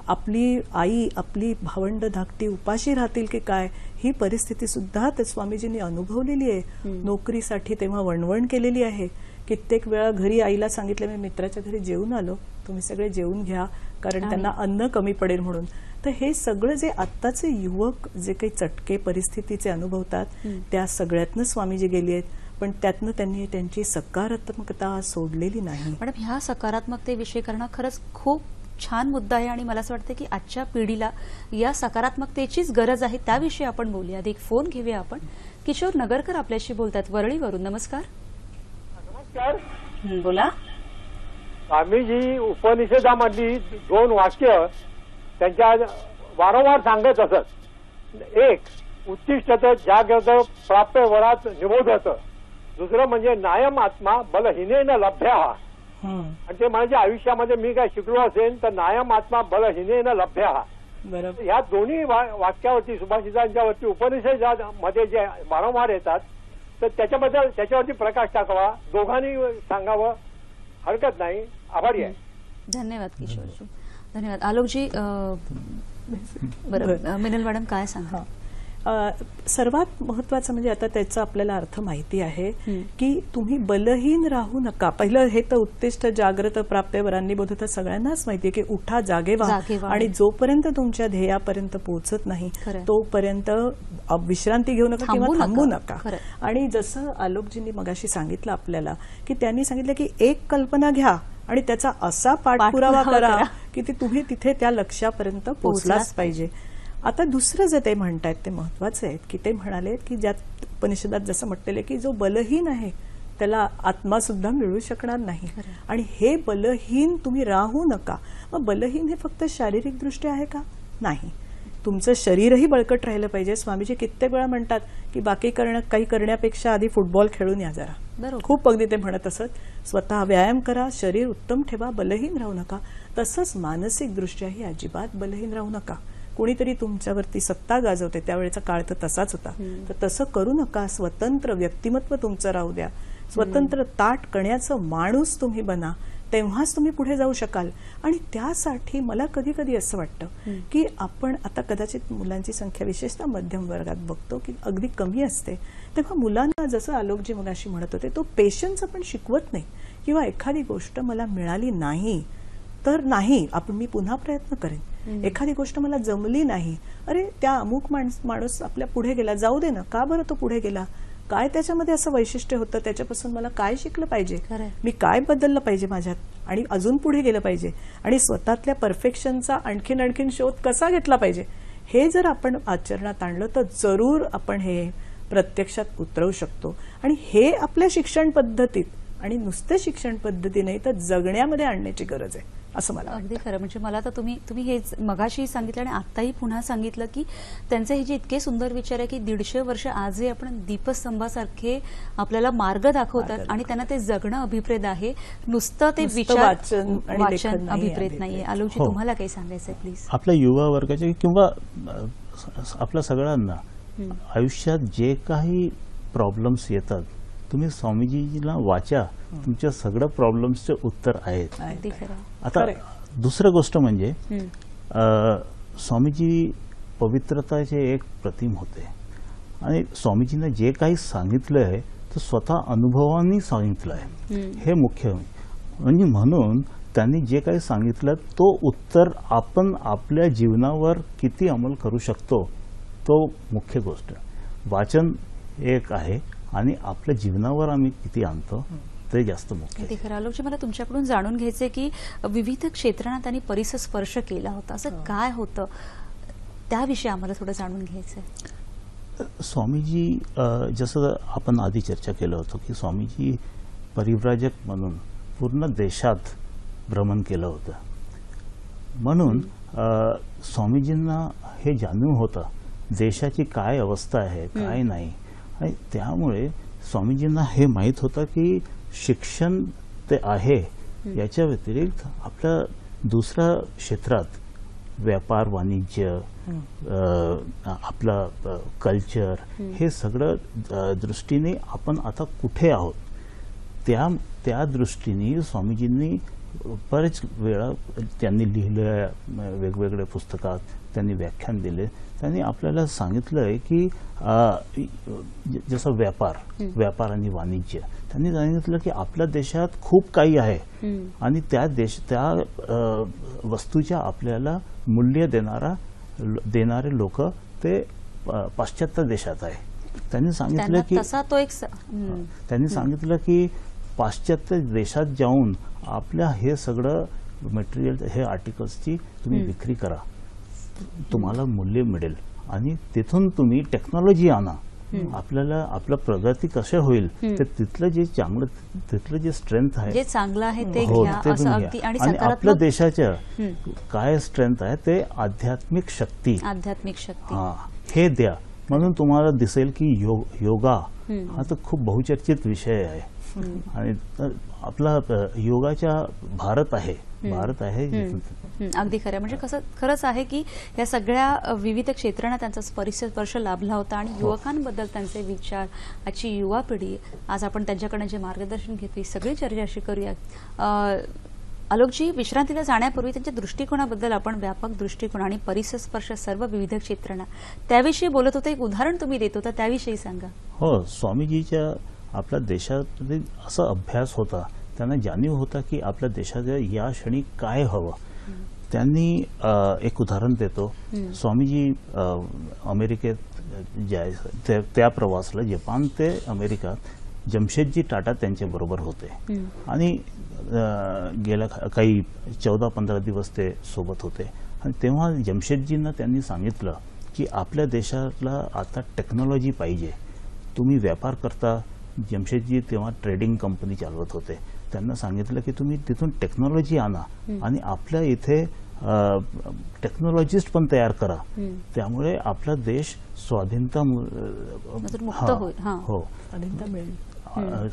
आपली आई, आपली भावंड धाकटी उपाशी राहतील की काय, ही परिस्थिती सुद्धा त्या स्वामीजींनी अनुभवलेली आहे. नोकरीसाठी तेव्हा वणवण केलेली आहे. कित्येक वेळा घरी आईला सांगितलं, मी मित्राच्या घरी जेवून आलो, तुम्ही सगळे जेवून घ्या, कारण त्यांना अन्न कमी पडेल म्हणून. तर हे सगळं जे आत्ताचे युवक जे काही चटके परिस्थितीचे अनुभवतात त्या सगळ्यातनं स्वामीजी गेली आहेत, पण त्यातनं त्यांनी त्यांची सकारात्मकता सोडलेली नाही. मॅडम, ह्या सकारात्मकतेविषयी करणं खरंच खूप छान मुद्दा आहे आणि मला असं वाटतं की आजच्या पिढीला या सकारात्मकतेचीच गरज आहे. त्याविषयी आपण बोलूया. एक फोन घेऊया आपण. किशोर नगरकर आपल्याशी बोलतात वरळीवरून. नमस्कार. नमस्कार. बोला. स्वामीजी उपनिषदामधली 2 वाक्य त्यांच्या वारंवार सांगत असत. एक, उत्तिष्ठत जाग्रत प्राप्य वरात निबोधत. दुसरं म्हणजे नायम आत्मा बलहीनेन लभ्या. आणि ते म्हणजे आयुष्यामध्ये मी काय शिकलो असेल तर नायम आत्मा बलहीनेन लभ्या. बरोबर. या दोन्ही वाक्यावरती, सुभाषितांच्यावरती, उपनिषदामध्ये जे वारंवार येतात, तर त्याच्यावरती प्रकाश टाकावा. दोघांनी सांगावं, हरकत नाही. आभारी आहे. धन्यवाद किशोरजी. धन्यवाद. आलोकजी, बरं, मिनल मॅडम काय सांगा? सर्वात महत्वाचं म्हणजे आता त्याचा आपल्याला अर्थ माहिती आहे की तुम्ही बलहीन राहू नका. पहिलं हे तर उत्तिष्ठ जागृत प्राप्य वरांनी बोधत सगळ्यांनाच माहितीये की उठा, जागे व्हा, आणि जोपर्यंत तुमच्या ध्येयापर्यंत पोहोचत नाही तोपर्यंत विश्रांती घेऊ नका किंवा थांबू नका. आणि जसं आलोकजींनी मगाशी सांगितलं आपल्याला की त्यांनी सांगितलं की एक कल्पना घ्या आणि त्याचा असा पाठपुरावा करा की तुम्ही तिथे त्या लक्ष्यापर्यंत पोहोचलाच पाहिजे. आता दुसरं जे ते म्हणतायत ते महत्वाचे आहेत की ते म्हणाले की ज्यात उपनिषदात जसं म्हटलेलं की जो बलहीन आहे त्याला आत्मा सुद्धा मिळू शकणार नाही. आणि हे बलहीन तुम्ही राहू नका. मग बलहीन हे फक्त शारीरिक दृष्ट्या आहे का? नाही. तुमचं शरीरही बळकट राहिलं पाहिजे. स्वामीजी कित्येक वेळा म्हणतात की बाकी काही करण्यापेक्षा आधी फुटबॉल खेळून या जरा. खूप अगदी ते म्हणत असत. स्वतः व्यायाम करा, शरीर उत्तम ठेवा, बलहीन राहू नका. तसंच मानसिक दृष्ट्याही अजिबात बलहीन राहू नका. कोणीतरी तुमच्यावरती सत्ता गाजवते, त्यावेळेचा काळ तर तसाच होता, तर तसं करू नका. स्वतंत्र व्यक्तिमत्व तुमचं राहू द्या. स्वतंत्र ताट कण्याचं माणूस तुम्ही बना, तेव्हाच तुम्ही पुढे जाऊ शकाल. आणि त्यासाठी मला कधी कधी असं वाटतं की आपण आता कदाचित मुलांची संख्या विशेषतः मध्यम वर्गात बघतो की अगदी कमी असते, तेव्हा मुलांना जसं आलोकजी मगाशी म्हणत होते तो पेशन्स आपण शिकवत नाही. किंवा एखादी गोष्ट मला मिळाली नाही तर नाही, मी पुन्हा प्रयत्न करेन. एखादी गोष्ट मला जमली नाही, अरे त्या अमुक माणूस आपल्या पुढे गेला, जाऊ दे ना, का बरं तो पुढे गेला, काय त्याच्यामध्ये असं वैशिष्ट्य होतं, त्याच्यापासून मला काय शिकलं पाहिजे, मी काय बदललं पाहिजे माझ्यात आणि अजून पुढे गेलं पाहिजे, आणि स्वतःतल्या परफेक्शनचा आणखीन शोध कसा घेतला पाहिजे, हे जर आपण आचरणात आणलं तर जरूर आपण हे प्रत्यक्षात उतरवू शकतो. आणि हे आपल्या शिक्षण पद्धतीत आणि नुसते शिक्षण पद्धती नाही तर जगण्यामध्ये आणण्याची गरज आहे असं मला अगदी खरं. म्हणजे मला तर तुम्ही हे मगाशी सांगितलं आणि आताही पुन्हा सांगितलं की त्यांचे हे जे इतके सुंदर विचार आहे की 150 वर्ष आजही आपण दीपस्तंभासारखे आपल्याला मार्ग दाखवतात आणि त्यांना ते जगणं अभिप्रेत आहे, नुसतं ते विचार वाचन अभिप्रेत नाहीये. आलोकजी, तुम्हाला काही सांगायचंय प्लीज? आपल्या युवा वर्गाचे किंवा आपल्या सगळ्यांना आयुष्यात जे काही प्रॉब्लेम्स येतात, तुम्ही स्वामीजीला वाचा तुमच्या सगळ्या प्रॉब्लेम्सचे उत्तर आहेत. अगदी खरं. आता दुसरं गोष्ट म्हणजे स्वामीजी पवित्रताचे एक प्रतिम होते आणि स्वामीजींना जे काही सांगितलं आहे ते स्वतः अनुभवांनी सांगितलं आहे, हे मुख्य. म्हणजे म्हणून त्यांनी जे काही सांगितलं तो उत्तर आपण आपल्या जीवनावर किती अंमल करू शकतो तो मुख्य गोष्ट. वाचन एक आहे आणि आपल्या जीवनावर आम्ही किती आणतो ते जास्त मुख्य. ते खरं. आलोकजी, मला तुमच्याकडून जाणून घ्यायचंय की विविध क्षेत्रांना त्यांनी परिसर स्पर्श केला होता, असं काय होतं त्याविषयी आम्हाला थोडं जाणून घ्यायचंय. स्वामीजी जसं आपण आधी चर्चा केलं होतं की स्वामीजी परिव्राजक म्हणून पूर्ण देशात भ्रमण केलं होतं. म्हणून स्वामीजींना हे जाणून होतं देशाची काय अवस्था आहे, काय नाही. आणि त्यामुळे स्वामीजींना हे माहीत होतं की शिक्षण ते आहे, याच्या व्यतिरिक्त आपल्या दुसऱ्या क्षेत्रात व्यापार वाणिज्य, आपला कल्चर, हे सगळं दृष्टीने आपण आता कुठे आहोत त्या दृष्टीने स्वामीजींनी बरेच वेळा त्यांनी लिहिल्या वेगवेगळ्या पुस्तकात त्यांनी व्याख्यान दिले. त्यांनी आपल्याला सांगितलं आहे की जसं व्यापार आणि वाणिज्य, त्यांनी सांगितलं की आपल्या देशात खूप काही आहे आणि त्या वस्तूच्या आपल्याला मूल्य देणारे लोक ते पाश्चात्य देशात आहे. त्यांनी सांगितलं की त्यांनी सांगितलं की पाश्चात्य देशात जाऊन आपल्या हे सगळं मटेरियल, हे आर्टिकल्सची तुम्ही विक्री करा, तुम्हाला मूल्य मिळेल आणि तिथून तुम्ही टेक्नॉलॉजी आणा. आपल्याला आपलं प्रगती कसं होईल ते तिथलं जे स्ट्रेंथ आहे, जे चांगलं आहे ते घ्या. आणि आपल्या देशाच्या काय स्ट्रेंथ आहे ते आध्यात्मिक शक्ती हे द्या. म्हणून तुम्हाला दिसेल की योगा हा तर खूप बहुचर्चित विषय आहे आणि आपला योगाच्या भारत आहे. अगदी खरं. म्हणजे कसं खरंच आहे की या सगळ्या विविध क्षेत्रांना त्यांचा स्पर्श लाभला होता आणि युवकांबद्दल त्यांचे विचार, आजची युवा पिढी, आज आपण त्यांच्याकडे जे मार्गदर्शन घेतली, सगळी चर्चा अशी करूया. आलोकजी, विश्रांतीला जाण्यापूर्वी त्यांच्या दृष्टिकोनाबद्दल आपण व्यापक दृष्टिकोन आणि परिसर स्पर्श सर्व विविध क्षेत्रांना त्याविषयी बोलत होते. एक उदाहरण तुम्ही देत होता, त्याविषयी सांगा. हो, स्वामीजीच्या आपल्या देशामध्ये असा अभ्यास होता, त्यांना जाणीव होता की आपल्या देशाच्या या क्षणी काय हवं. त्यांनी एक उदाहरण देतो. स्वामीजी अमेरिकेत त्या प्रवासला, जपान ते अमेरिकात जमशेदजी टाटा त्यांच्या बरोबर होते आणि गेल्या काही 14-15 दिवस ते सोबत होते. आणि तेव्हा जमशेदजींना त्यांनी सांगितलं की आपल्या देशाला आता टेक्नॉलॉजी पाहिजे, तुम्ही व्यापार करता. जमशेदजी तेव्हा ट्रेडिंग कंपनी चालवत होते. त्यांना सांगितलं की तुम्ही तिथून टेक्नॉलॉजी आणा आणि आपल्या इथे टेक्नॉलॉजिस्ट पण तयार करा, त्यामुळे आपला देश स्वाधीनता मिळेल.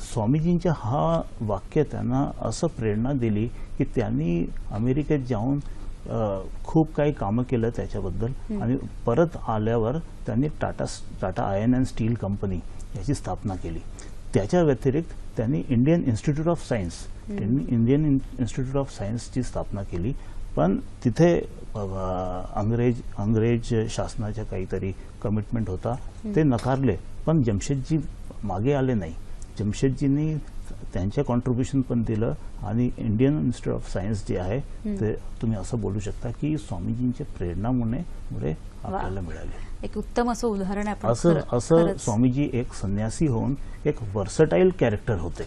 स्वामीजींच्या हा वाक्य त्यांना असं प्रेरणा दिली की त्यांनी अमेरिकेत जाऊन खूप काही कामं केलं त्याच्याबद्दल आणि परत आल्यावर त्यांनी Tata iron and still company याची स्थापना केली. त्याच्या व्यतिरिक्त त्यांनी इंडियन इन्स्टिट्यूट ऑफ सायन्सची स्थापना केली. पण तिथे अंग्रेज शासनाच्या काहीतरी कमिटमेंट होता, ते नकारले. पण जमशेदजी मागे आले नाही. जमशेदजींनी त्यांच्या कॉन्ट्रीब्युशन पण दिलं आणि इंडियन इन्स्टिट्यूट ऑफ सायन्स जे आहे ते तुम्ही असं बोलू शकता की स्वामीजींच्या प्रेरणामुळे आपल्याला मिळाले. एक उत्तम असं उदाहरण आहे. असं स्वामीजी एक संन्यासी होऊन एक वर्सटाईल कॅरेक्टर होते.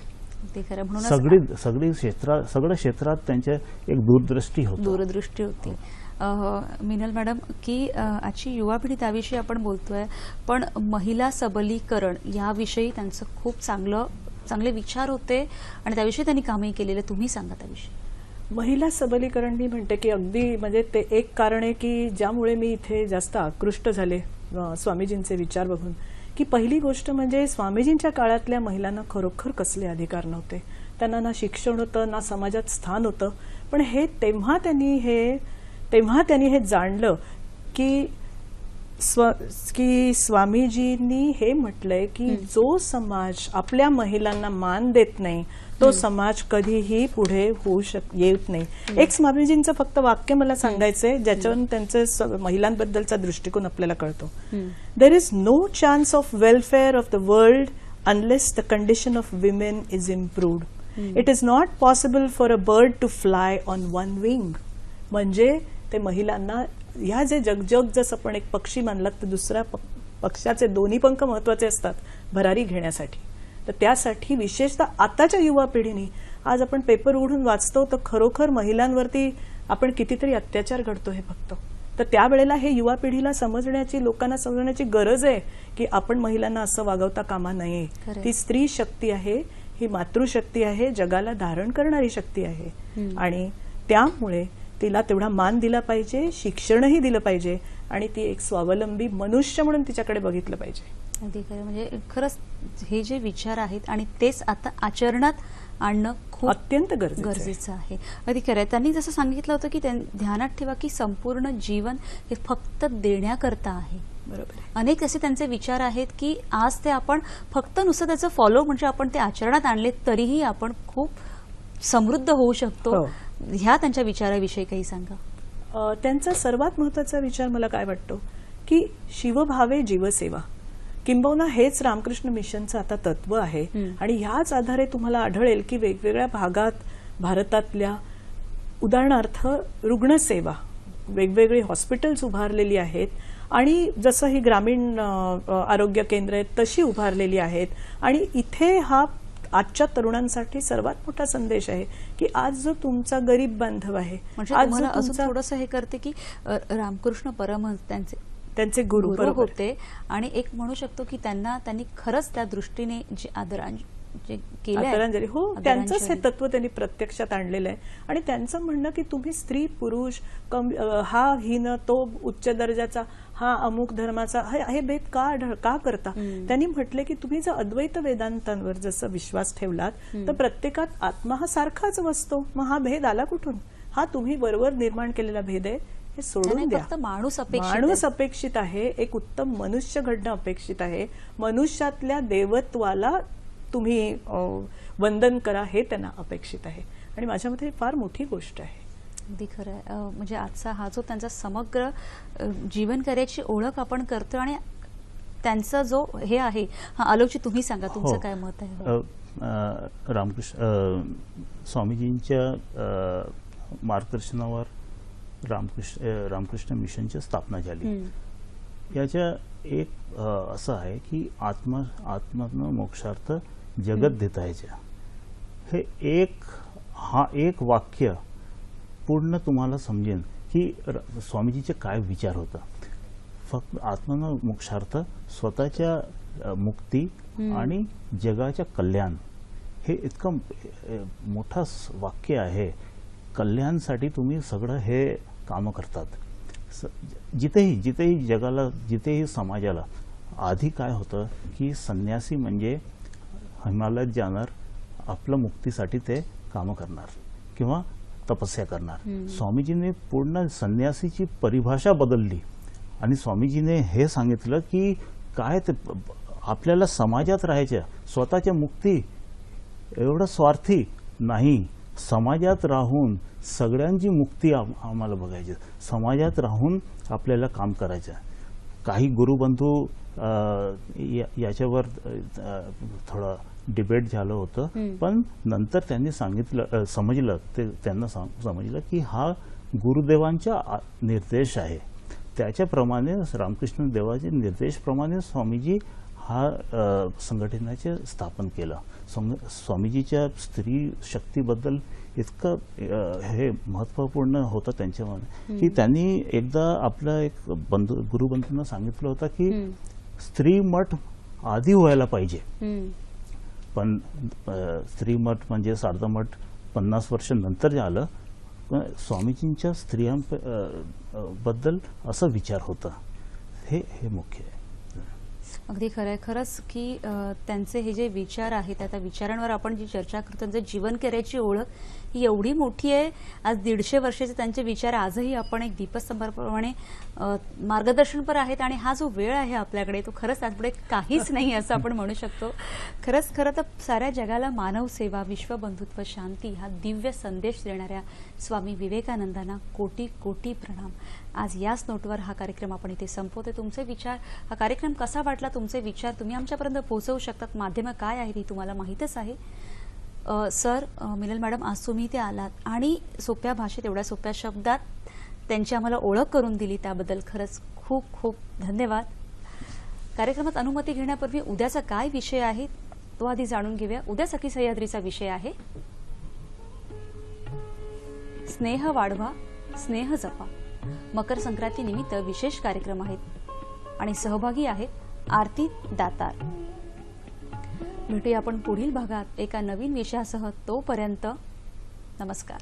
सगळ्या क्षेत्रात त्यांच्या एक दूरदृष्टी होती. मिनल मॅडम, की आजची युवा पिढी त्याविषयी आपण बोलतोय, पण महिला सबलीकरण याविषयी त्यांचं खूप चांगले विचार होते आणि त्याविषयी त्यांनी कामही केलेले. तुम्ही सांगा त्याविषयी. महिला सबलीकरण मी म्हणते की अगदी म्हणजे ते एक कारण आहे की ज्यामुळे मी इथे जास्त आकृष्ट झाले स्वामीजींचे विचार बघून, की पहिली गोष्ट म्हणजे स्वामीजींच्या काळातल्या महिलांना खरोखर कसले अधिकार नव्हते. त्यांना ना शिक्षण होतं, ना समाजात स्थान होतं. पण हे तेव्हा त्यांनी हे जाणलं की स्वामीजींनी हे म्हटलंय की जो समाज आपल्या महिलांना मान देत नाही, तो समाज कधीही पुढे होऊ येत नाही. एक स्वामीजींचं फक्त वाक्य मला सांगायचंय ज्याच्यावरून त्यांचं महिलांबद्दलचा दृष्टिकोन आपल्याला कळतो. There is no chance of welfare of the world unless the condition of women is improved. It is not possible for a bird to fly on one wing. म्हणजे ते महिलांना ह्या जे जग जसं आपण एक पक्षी मानलात तर दुसऱ्या पक्षाचे दोन्ही पंख महत्वाचे असतात भरारी घेण्यासाठी. तर त्यासाठी विशेषतः आताच्या युवा पिढीने आज आपण पेपर उघडून वाचतो तर खरोखर महिलांवरती आपण कितीतरी अत्याचार घडतो हे फक्त. तर त्यावेळेला हे युवा पिढीला समजण्याची लोकांना समजण्याची गरज आहे की आपण महिलांना असं वागवता कामा नये. ती स्त्री शक्ती आहे, ही मातृशक्ती आहे, जगाला धारण करणारी शक्ती आहे आणि त्यामुळे तिला तेवढा मान दिला पाहिजे, शिक्षणही दिलं पाहिजे आणि ती एक स्वावलंबी मनुष्य म्हणून तिच्याकडे बघितलं पाहिजे. अगदी खरं. म्हणजे खरंच हे जे विचार आहेत आणि तेच आता आचरणात आणणं खूप अत्यंत गरजेचं आहे. अगदी खरं आहे. त्यांनी जसं सांगितलं होतं की ध्यानात ठेवा की संपूर्ण जीवन हे फक्त देण्याकरता आहे. बरोबर. अनेक असे त्यांचे विचार आहेत की आज ते आपण फक्त नुसतं त्याचं फॉलो म्हणजे आपण ते आचरणात आणले तरीही आपण खूप समृद्ध होऊ शकतो. ह्या त्यांच्या विचाराविषयी काही सांगा. त्यांचा सर्वात महत्वाचा विचार मला काय वाटतो की शिवभावे जीवसेवा, किंबहुना हेच रामकृष्ण मिशनचं आता तत्व आहे. आणि ह्याच आधारे तुम्हाला आढळेल की वेगवेगळ्या भागात भारतातल्या उदाहरणार्थ रुग्णसेवा, वेगवेगळी हॉस्पिटल्स उभारलेली आहेत आणि जसं ही ग्रामीण आरोग्य केंद्र आहेत तशी उभारलेली आहेत. आणि इथे हा आजच्या तरुणांसाठी सर्वात मोठा संदेश आहे की आज जो तुमचा गरीब बांधव आहे, म्हणजे तुम्हाला अजून थोडंसं हे करते की रामकृष्ण परमहंस त्यांचे गुरु होते आणि एक म्हणू शकतो की त्यांनी खरंच त्या दृष्टीने जे आदरांजली हो त्यांचंच हे तत्व त्यांनी प्रत्यक्षात आणलेलं आहे. आणि त्यांचं म्हणणं की तुम्ही स्त्री पुरुष हा हीन तो उच्च दर्जाचा हा अमुक धर्माचा हे भेद का करता. त्यांनी म्हटले की तुम्ही जर अद्वैत वेदांतांवर जसं विश्वास ठेवलात तर प्रत्येकात आत्मा हा सारखाच वसतो. मग हा भेद आला कुठून? हा तुम्ही बरोबर निर्माण केलेला भेद आहे, हे सोडून द्या. माणूस अपेक्षित आहे, एक उत्तम मनुष्य घडणं अपेक्षित आहे. मनुष्यातल्या देवत्वाला तुम्ही वंदन करा हे त्यांना अपेक्षित आहे आणि माझ्या मते फार मोठी गोष्ट आहे. अगदी खरं आहे. म्हणजे आजचा हा जो त्यांचा समग्र जीवन कार्याची ओळख आपण करतो आणि त्यांचा जो हे आहे आलोकजी तुम्ही सांगा तुमचं काय मत आहे. रामकृष्ण स्वामीजींच्या मार्गदर्शनावर रामकृष्ण मिशनची स्थापना झाली. याच्या एक असं आहे की आत्मानं मोक्षार्थ जगत देतायच्या हे एक वाक्य पूर्ण तुम्हाला समजेन की स्वामीजीचे काय विचार होता. फक्त आत्मानं मोक्षार्थ स्वतःच्या मुक्ती आणि जगाच्या कल्याण हे इतकं मोठं वाक्य आहे. कल्याणसाठी तुम्ही सगळं हे कामं करतात. जिथेही जगाला जिथेही समाजाला आधी काय होतं की संन्यासी म्हणजे हिमालयात जाणार, आपल्या मुक्तीसाठी ते कामं करणार किंवा तपस्या करणार. स्वामीजीने पूर्ण संन्यासीची परिभाषा बदलली आणि स्वामीजीने हे सांगितलं की काय ते आपल्याला समाजात राहायच्या, स्वतःच्या मुक्ती एवढं स्वार्थी नाही, समाजात राहून सगळ्यांची मुक्ती आम्हाला बघायची, समाजात राहून आपल्याला काम करायचं. काही गुरुबंधू याच्यावर थोडं डिबेट झालं होतं पण नंतर त्यांनी समजलं की हा गुरुदेवांचा निर्देश आहे. त्याच्याप्रमाणे रामकृष्ण देवाचे निर्देशप्रमाणे स्वामीजी हा संघटनेचे स्थापन केलं. स्वामीजीच्या स्त्री शक्तीबद्दल इतकं हे महत्त्वपूर्ण होतं त्यांच्यामध्ये की त्यांनी एकदा आपल्या एक गुरुबंधूंना सांगितलं होतं की स्त्री मठ आधी व्हायला पाहिजे. पण स्त्री मठ म्हणजे शारदा मठ 50 वर्ष नंतर झालं. स्वामीजींच्या स्त्रियांबद्दल असा विचार होता. हे मुख्य आहे. अगदी खरं आहे. खरंच की त्यांचे हे जे विचार आहेत त्या विचारांवर आपण जी चर्चा करतो, त्यांचं जीवन कार्याची ओळख ही एवढी मोठी आहे. आज 150 वर्षाचे त्यांचे विचार आजही आपण एक दीपस्तंभाप्रमाणे मार्गदर्शनपर आहेत. आणि हा जो वेळ आहे आपल्याकडे तो खरंच त्यापुढे काहीच नाही असं आपण म्हणू शकतो. खरं तर साऱ्या जगाला मानव सेवा, विश्वबंधुत्व, शांती हा दिव्य संदेश देणाऱ्या स्वामी विवेकानंदांना कोटी कोटी प्रणाम. आज याच नोटवर हा कार्यक्रम आपण इथे संपवते. तुमचे विचार, हा कार्यक्रम कसा वाटला, तुमचे विचार तुम्ही आमच्यापर्यंत पोहोचवू शकतात. माध्यमं काय आहेत ही तुम्हाला माहीतच आहे. सर, मिनल मॅडम, आज तुम्ही इथे आलात आणि सोप्या भाषेत, एवढ्या सोप्या शब्दात त्यांची आम्हाला ओळख करून दिली, त्याबद्दल खरंच खूप खूप धन्यवाद. कार्यक्रमात अनुमती घेण्यापूर्वी उद्याचा काय विषय आहे तो आधी जाणून घेऊया. उद्या सखी सह्याद्रीचा विषय आहे स्नेह वाढवा, स्नेह जपा. मकर संक्रांती निमित्त विशेष कार्यक्रम आहेत आणि सहभागी आहेत आरती दातार. भेटूया आपण पुढील भागात एका नवीन विषयासह. तोपर्यंत नमस्कार.